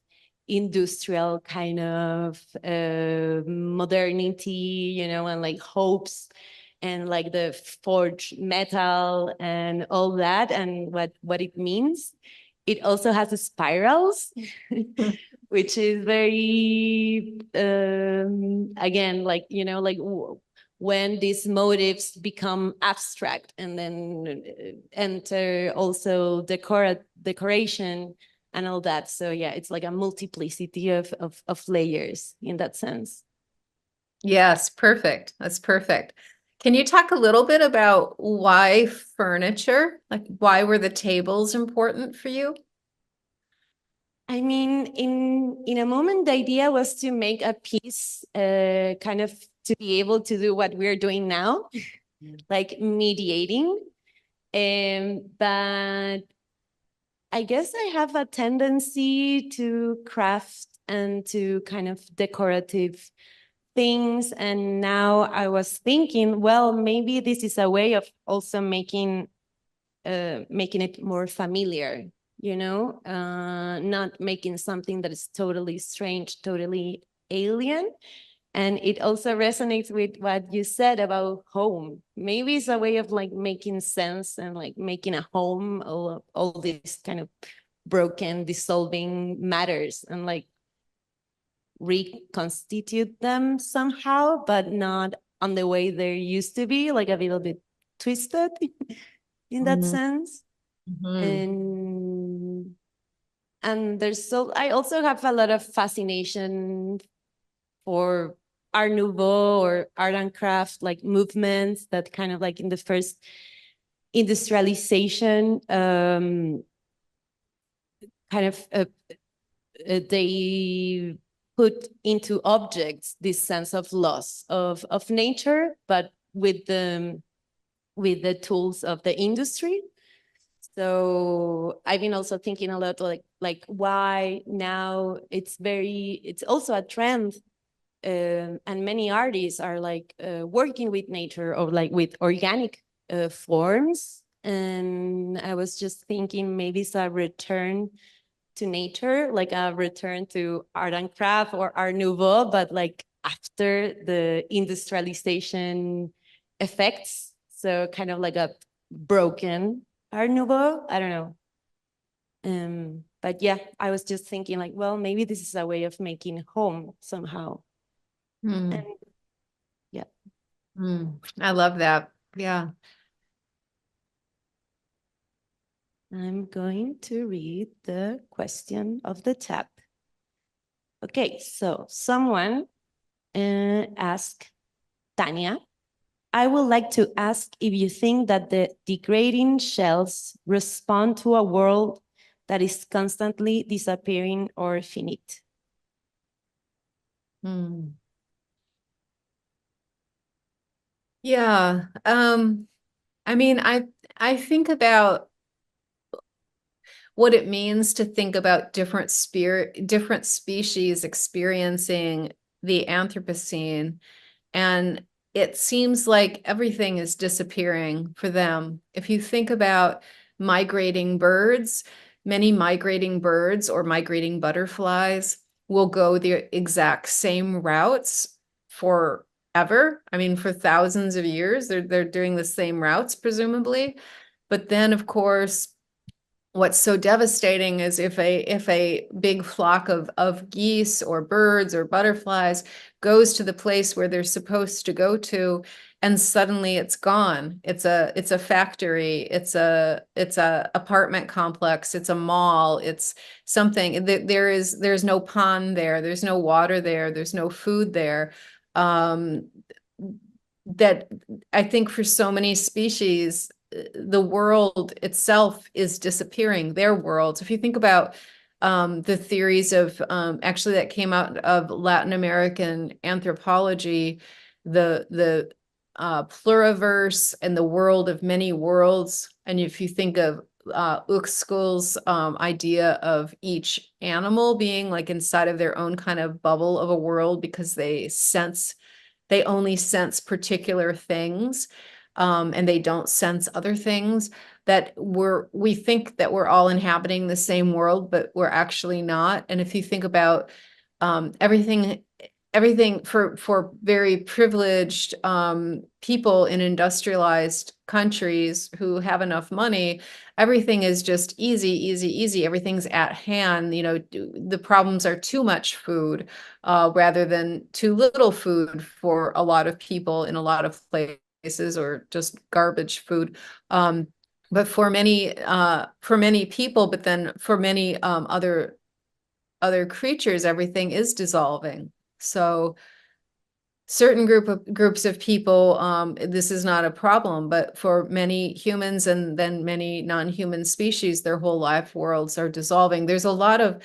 industrial kind of modernity, and like hopes and like the forged metal and all that and what it means. It also has the spirals, which is very, again, like, like when these motives become abstract and then enter also decoration and all that. So yeah, it's like a multiplicity of layers in that sense. Yes, perfect. That's perfect. Can you talk a little bit about why furniture? Like, why were the tables important for you? I mean, in a moment, the idea was to make a piece kind of to be able to do what we're doing now, like mediating. But I guess I have a tendency to craft and to kind of decorative things. And now I was thinking, well, maybe this is a way of also making it more familiar, not making something that is totally strange, totally alien. And it also resonates with what you said about home. Maybe it's a way of like making sense and like making a home of all these kind of broken, dissolving matters and like reconstitute them somehow, but not on the way they used to be, like a little bit twisted in that sense. And I also have a lot of fascination for Art Nouveau or art and craft, like movements that kind of like in the first industrialization, kind of they put into objects this sense of loss of nature, but with the tools of the industry. So I've been also thinking a lot like why now it's also a trend, and many artists are like working with nature or like with organic forms. And I was just thinking maybe it's a return to nature, like a return to art and craft or Art Nouveau, but like after the industrialization effects. So kind of like a broken Art Nouveau. I don't know. But yeah, I was just thinking like, well, maybe this is a way of making home somehow. And yeah. I love that. Yeah. I'm going to read the question of the chat. Okay, so someone asked Tanya, I would like to ask if you think that the degrading shells respond to a world that is constantly disappearing or finite. Yeah. I mean, I think about what it means to think about different species experiencing the Anthropocene. And it seems like everything is disappearing for them. If you think about migrating birds, many migrating birds or migrating butterflies will go the exact same routes forever. I mean, for thousands of years, they're doing the same routes, presumably. But then, of course, what's so devastating is if a big flock of geese or birds or butterflies goes to the place where they're supposed to go to, and suddenly it's gone. It's a factory, it's a apartment complex, it's a mall, it's something that there's no pond there, there's no water there, there's no food there. That I think for so many species, the world itself is disappearing, their worlds. If you think about the theories of actually that came out of Latin American anthropology, the pluriverse and the world of many worlds. And if you think of Uxkull's idea of each animal being like inside of their own kind of bubble of a world because they only sense particular things, and they don't sense other things, that we think that we're all inhabiting the same world, but we're actually not. And if you think about everything for very privileged people in industrialized countries who have enough money, everything is just easy, easy, easy. Everything's at hand. You know, the problems are too much food rather than too little food for a lot of people in a lot of places, or just garbage food. But for many people, but then for many other creatures, everything is dissolving. So certain groups of people, this is not a problem, but for many humans and then many non-human species, their whole life worlds are dissolving. There's a lot of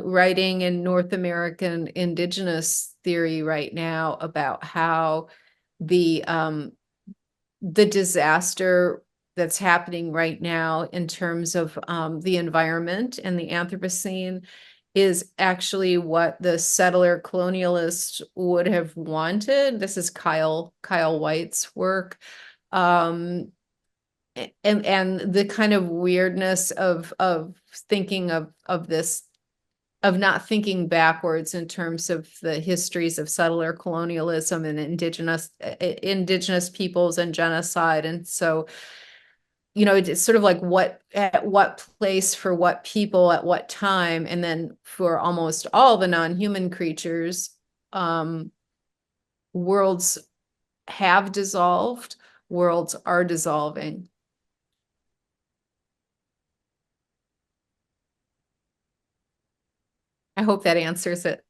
writing in North American indigenous theory right now about how the disaster that's happening right now in terms of the environment and the Anthropocene is actually what the settler colonialists would have wanted. This is Kyle White's work. And the kind of weirdness of thinking of this, of not thinking backwards in terms of the histories of settler colonialism and indigenous peoples and genocide. And so, you know, it's sort of like at what place for what people at what time. And then for almost all the non-human creatures, worlds have dissolved, worlds are dissolving. I hope that answers it.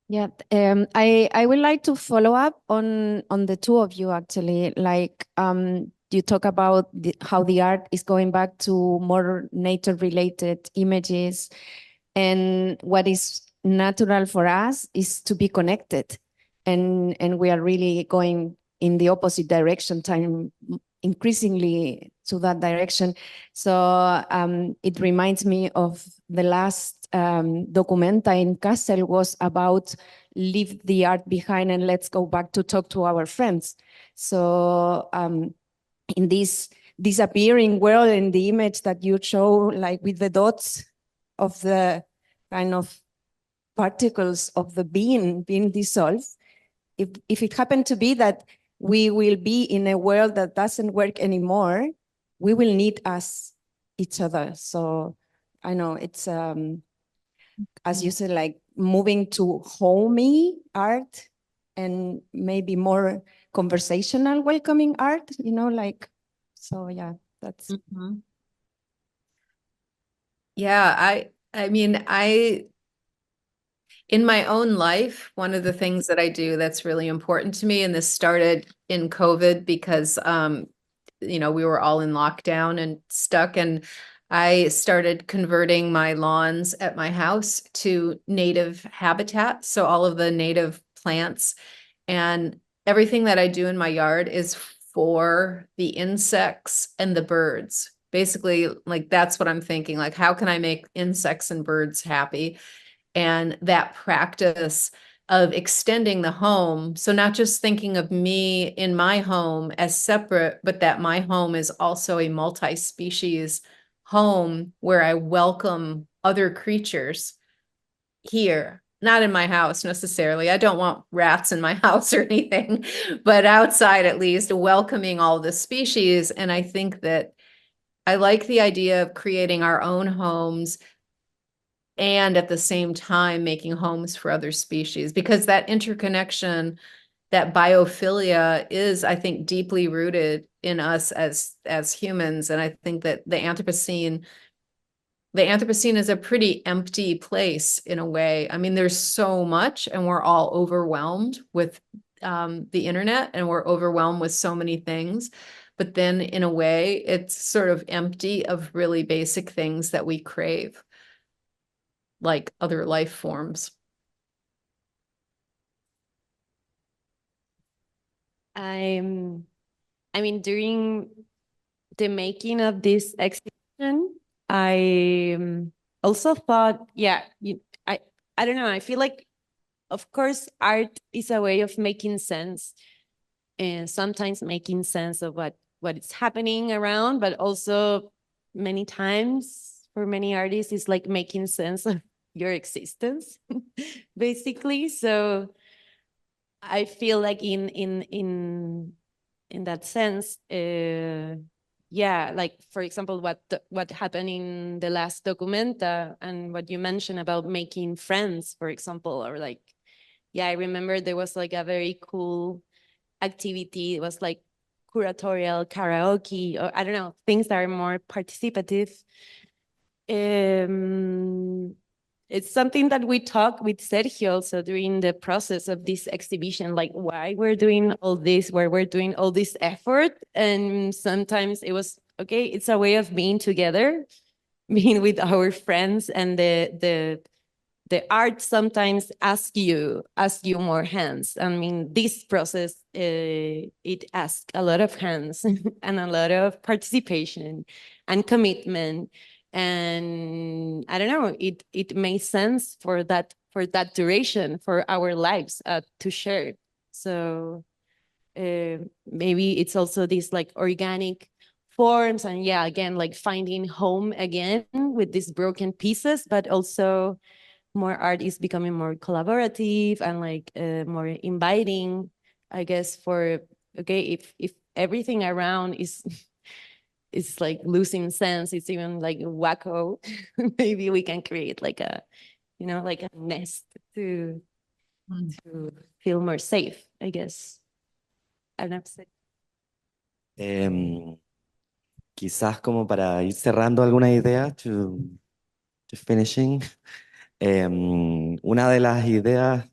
Yeah, I would like to follow up on the two of you actually. Like you talk about how the art is going back to more nature-related images, and what is natural for us is to be connected, and we are really going in the opposite direction, time increasingly to that direction. So it reminds me of the last documenta in Kassel was about leave the art behind and let's go back to talk to our friends. So in this disappearing world, in the image that you show, like with the dots of the kind of particles of the being being dissolved, if it happened to be that we will be in a world that doesn't work anymore, we will need each other. So I know it's as you said, like moving to homey art and maybe more conversational, welcoming art, you know, like, so yeah, that's. Mm-hmm. Yeah, I mean, in my own life, one of the things that I do that's really important to me, and this started in COVID because, you know, we were all in lockdown and stuck, and I started converting my lawns at my house to native habitat. So all of the native plants and everything that I do in my yard is for the insects and the birds. Basically, like that's what I'm thinking. Like, how can I make insects and birds happy? And that practice of extending the home. So not just thinking of me in my home as separate, but that my home is also a multi-species home where I welcome other creatures here. Not in my house necessarily. I don't want rats in my house or anything, but outside at least, welcoming all the species. And I think that I like the idea of creating our own homes and at the same time making homes for other species, because that interconnection, that biophilia is, I think, deeply rooted in us as humans. And I think that the Anthropocene is a pretty empty place in a way. I mean, there's so much, and we're all overwhelmed with the internet, and we're overwhelmed with so many things. But then in a way, it's sort of empty of really basic things that we crave, like other life forms. I mean, during the making of this exhibition, I also thought, yeah, I don't know, I feel like, of course, art is a way of making sense, and sometimes making sense of what is happening around, but also many times for many artists, it's like making sense of your existence, basically. So I feel like in that sense, yeah, like for example, what happened in the last documenta and what you mentioned about making friends, for example, or like, yeah, I remember there was like a very cool activity. It was like curatorial karaoke, or I don't know, things that are more participative. It's something that we talked with Sergio also during the process of this exhibition, like why we're doing all this, where we're doing all this effort. And sometimes it was, okay, it's a way of being together, being with our friends, and the art sometimes asks you more hands. I mean, this process, it asks a lot of hands and a lot of participation and commitment. And I don't know, it makes sense for that duration for our lives to share. So maybe it's also this like organic forms, and yeah, again, like finding home again with these broken pieces, but also more art is becoming more collaborative and like more inviting, I guess, for, okay, if everything around is is like losing sense, it's even like wacko, maybe we can create like a, you know, like a nest to feel more safe, I guess. I don't know. Quizás como para ir cerrando alguna idea, to finishing. Una de las ideas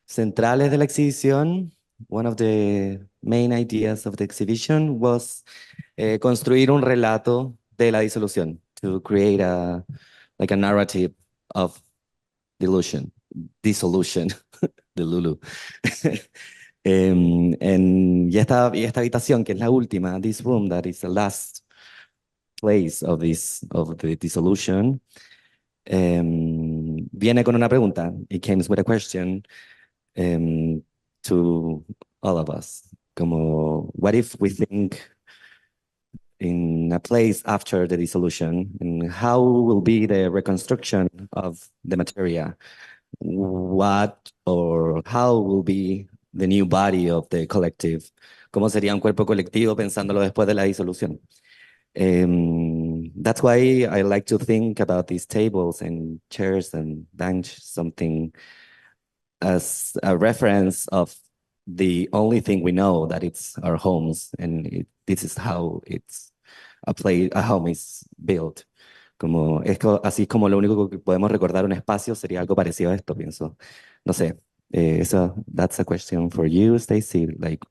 centrales de la exhibición, one of the main ideas of the exhibition was construir un relato de la disolución, to create like a narrative of dissolution, de Lulu. Y esta habitación, que es la última, this room that is the last place of the dissolution, viene con una pregunta. It comes with a question to all of us. Como, what if we think in a place after the dissolution, and how will be the reconstruction of the materia? What or how will be the new body of the collective? ¿Cómo sería un cuerpo colectivo pensándolo después de la disolución? That's why I like to think about these tables and chairs and bench, something as a reference of the only thing we know, that it's our homes, and this is how a home is built. Como, así como lo único que podemos recordar un espacio sería algo parecido a esto, pienso. No sé, that's a question for you, Stacy. Like,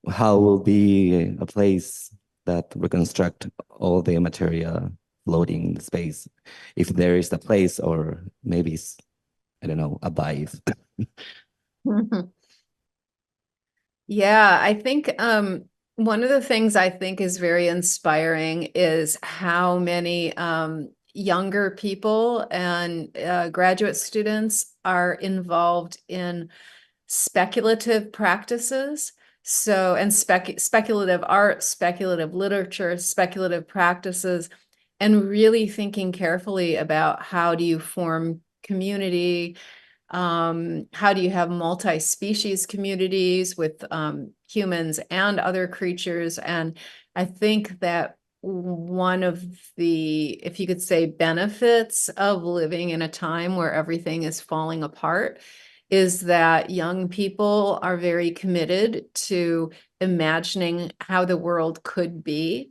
how will be a place that reconstruct all the material floating in the space. If there is a place, or maybe it's, I don't know, a vibe. Yeah, I think one of the things I think is very inspiring is how many younger people and graduate students are involved in speculative practices. So, and speculative art, speculative literature, speculative practices, and really thinking carefully about how do you form community, how do you have multi-species communities with humans and other creatures. And I think that one of the, if you could say, benefits of living in a time where everything is falling apart is that young people are very committed to imagining how the world could be.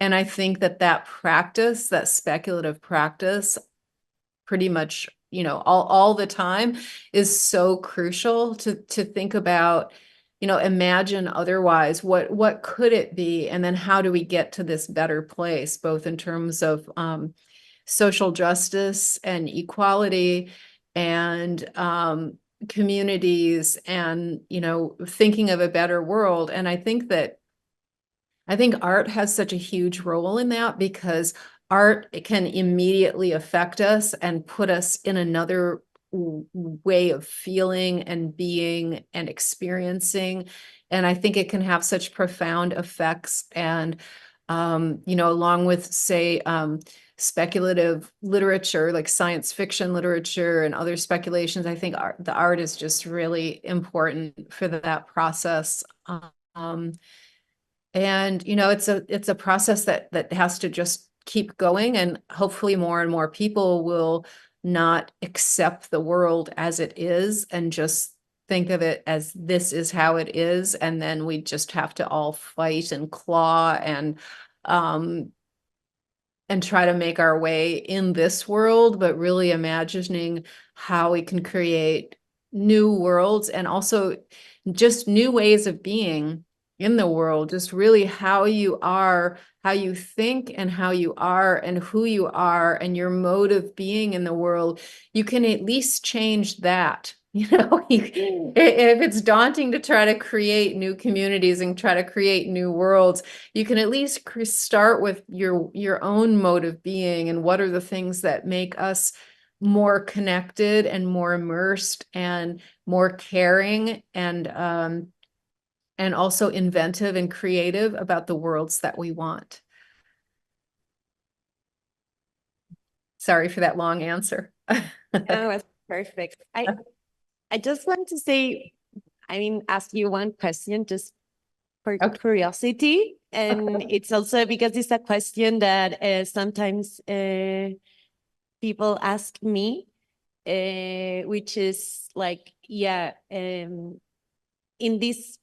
And I think that that practice, that speculative practice, pretty much, you know, all the time is so crucial to think about, you know, imagine otherwise, what could it be? And then how do we get to this better place, both in terms of social justice and equality and communities and, you know, thinking of a better world. And I think art has such a huge role in that, because art can immediately affect us and put us in another way of feeling and being and experiencing. And I think it can have such profound effects. And, you know, along with, say, speculative literature, like science fiction literature and other speculations, I think the art is just really important for that process. And, you know, it's a process that has to just keep going, and hopefully more and more people will not accept the world as it is and just think of it as this is how it is. And then we just have to all fight and claw and try to make our way in this world, but really imagining how we can create new worlds and also just new ways of being in the world, just really how you are, how you think and how you are and who you are and your mode of being in the world. You can at least change that. You know, if it's daunting to try to create new communities and try to create new worlds, you can at least start with your own mode of being and what are the things that make us more connected and more immersed and more caring and also inventive and creative about the worlds that we want. Sorry for that long answer. No, it's perfect. I just want to say, I mean, ask you one question just for curiosity. And it's also because it's a question that sometimes people ask me, which is like, yeah, in this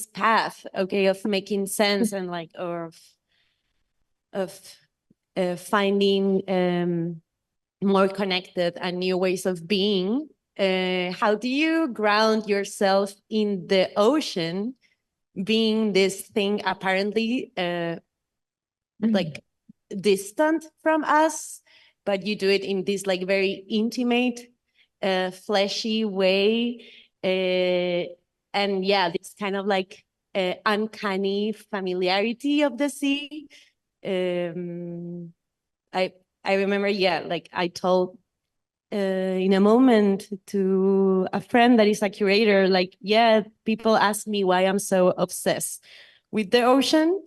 path, okay, of making sense and like, or of finding more connected and new ways of being. How do you ground yourself in the ocean, being this thing apparently like distant from us, but you do it in this like very intimate, fleshy way, and yeah, this kind of like uncanny familiarity of the sea. I remember, yeah, like I told in a moment to a friend that is a curator, like, yeah, people ask me why I'm so obsessed with the ocean.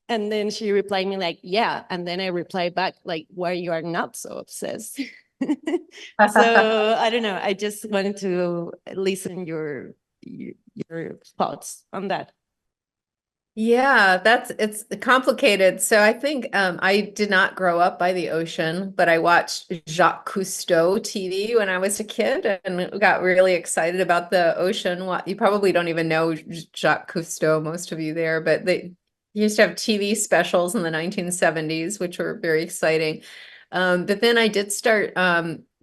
And then she replied me like, yeah. And then I replied back like, why you are not so obsessed. So I don't know. I just wanted to listen your thoughts on that. Yeah, it's complicated. So I think I did not grow up by the ocean, but I watched Jacques Cousteau TV when I was a kid and got really excited about the ocean. You probably don't even know Jacques Cousteau, most of you there, but they used to have TV specials in the 1970s, which were very exciting. But then I did start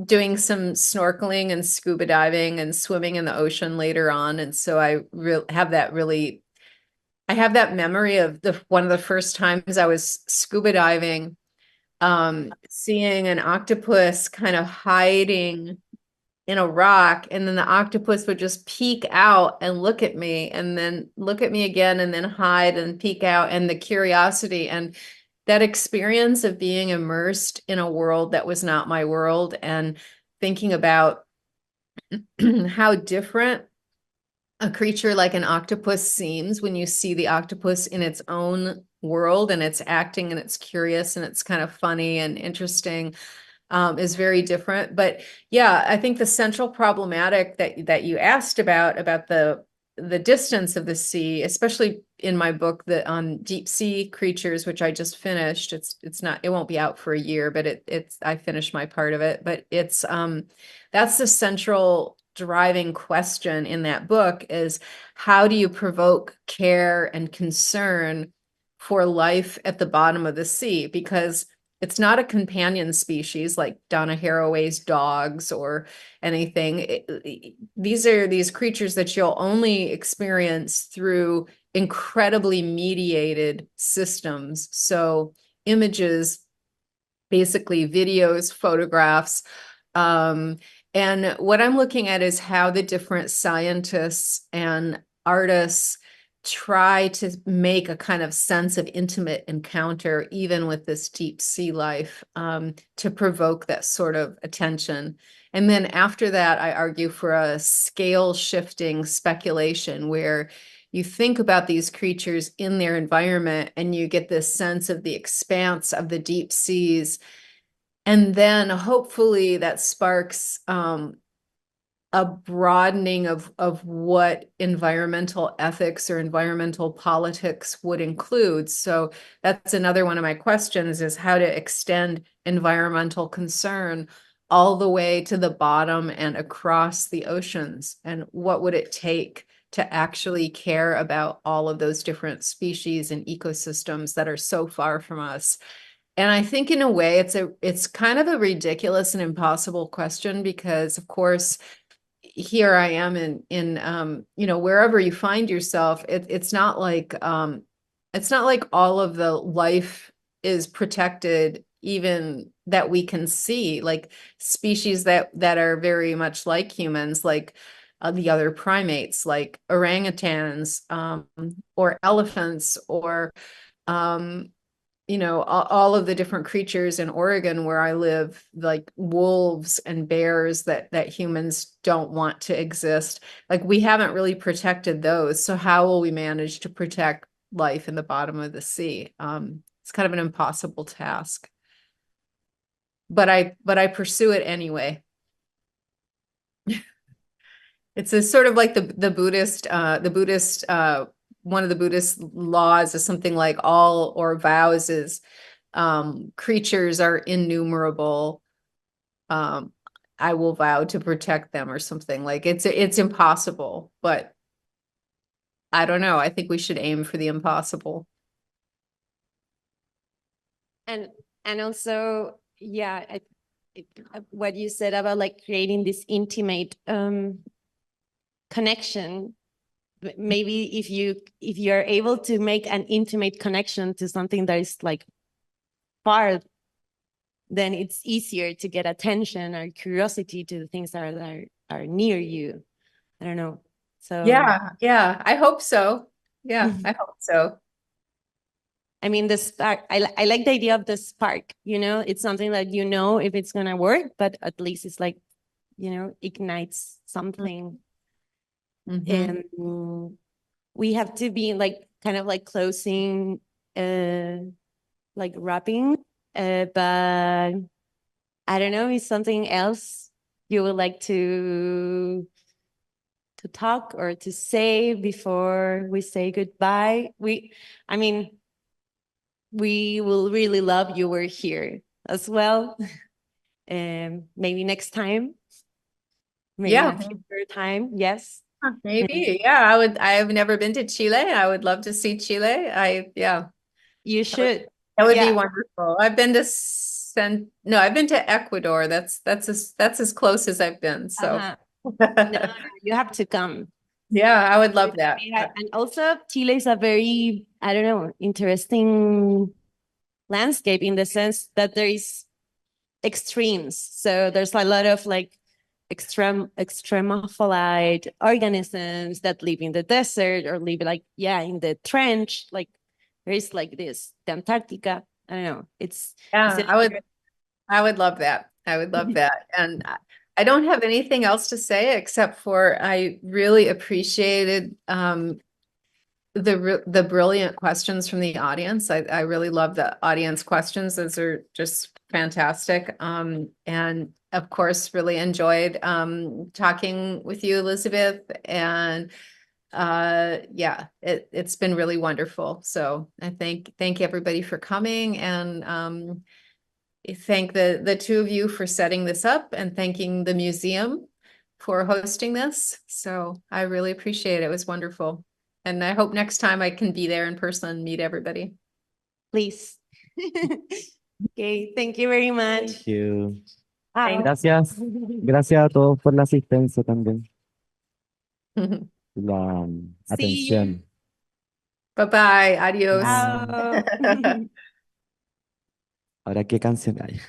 doing some snorkeling and scuba diving and swimming in the ocean later on. And so I have that really I have that memory of one of the first times I was scuba diving, seeing an octopus kind of hiding in a rock, and then the octopus would just peek out and look at me, and then look at me again, and then hide and peek out, and the curiosity and that experience of being immersed in a world that was not my world, and thinking about how different a creature like an octopus seems when you see the octopus in its own world, and it's acting and it's curious and it's kind of funny and interesting, is very different. But yeah, I think the central problematic that you asked about the distance of the sea, especially in my book on deep sea creatures, which I just finished. It won't be out for a year, but I finished my part of it. But that's the central driving question in that book, is how do you provoke care and concern for life at the bottom of the sea? Because it's not a companion species like Donna Haraway's dogs or anything. These are these creatures that you'll only experience through incredibly mediated systems. So images, basically videos, photographs. And what I'm looking at is how the different scientists and artists try to make a kind of sense of intimate encounter, even with this deep sea life, to provoke that sort of attention. And then after that, I argue for a scale shifting speculation where you think about these creatures in their environment and you get this sense of the expanse of the deep seas. And then hopefully that sparks a broadening of what environmental ethics or environmental politics would include. So that's another one of my questions, is how to extend environmental concern all the way to the bottom and across the oceans. And what would it take to actually care about all of those different species and ecosystems that are so far from us? And I think in a way it's kind of a ridiculous and impossible question, because of course here I am in wherever you find yourself, it's not like all of the life is protected, even that we can see, like species that are very much like humans, like the other primates, like orangutans, or elephants, or all of the different creatures in Oregon where I live, like wolves and bears that humans don't want to exist. Like, we haven't really protected those. So how will we manage to protect life in the bottom of the sea? It's kind of an impossible task. But I pursue it anyway. It's a sort of like the Buddhist one of the Buddhist laws is something like all, or vows is, creatures are innumerable. I will vow to protect them, or something. Like it's impossible, but I don't know. I think we should aim for the impossible. And also, yeah, what you said about like creating this intimate connection. Maybe if you're able to make an intimate connection to something that is like far, then it's easier to get attention or curiosity to the things that are near you. I don't know. So yeah, I hope so. Yeah, I hope so. I mean, the spark, I like the idea of the spark, it's something that if it's gonna work, but at least it's like, ignites something. Mm-hmm. We have to be like kind of like closing, like wrapping, but I don't know, is something else you would like to talk or to say before we say goodbye? I mean, we will really love you were here as well. Maybe next time. Maybe Yeah. a future time. Yes. Maybe. Yeah, I've never been to Chile. I would love to see Chile. You should. That would be wonderful. I've been to I've been to Ecuador. That's as close as I've been. So No, you have to come. Yeah, I would love that. Yeah, and also Chile is a very, I don't know, interesting landscape in the sense that there is extremes. So there's a lot of like extremopholite organisms that live in the desert or live like, yeah, in the trench. Like there is like this, the Antarctica. I don't know. It's Yeah, I would love that. I would love that. And I don't have anything else to say except for I really appreciated the brilliant questions from the audience. I really love the audience questions. Those are just fantastic. And of course, really enjoyed talking with you, Elizabeth. And yeah, it's been really wonderful. So I thank everybody for coming, and thank the two of you for setting this up, and thanking the museum for hosting this. So I really appreciate it. It was wonderful. And I hope next time I can be there in person and meet everybody. please. Okay, thank you very much. Thank you. Bye. Gracias. Gracias a todos por la asistencia también. La See you. atención. Bye-bye. Adios. Ciao. Ahora, ¿qué canción hay?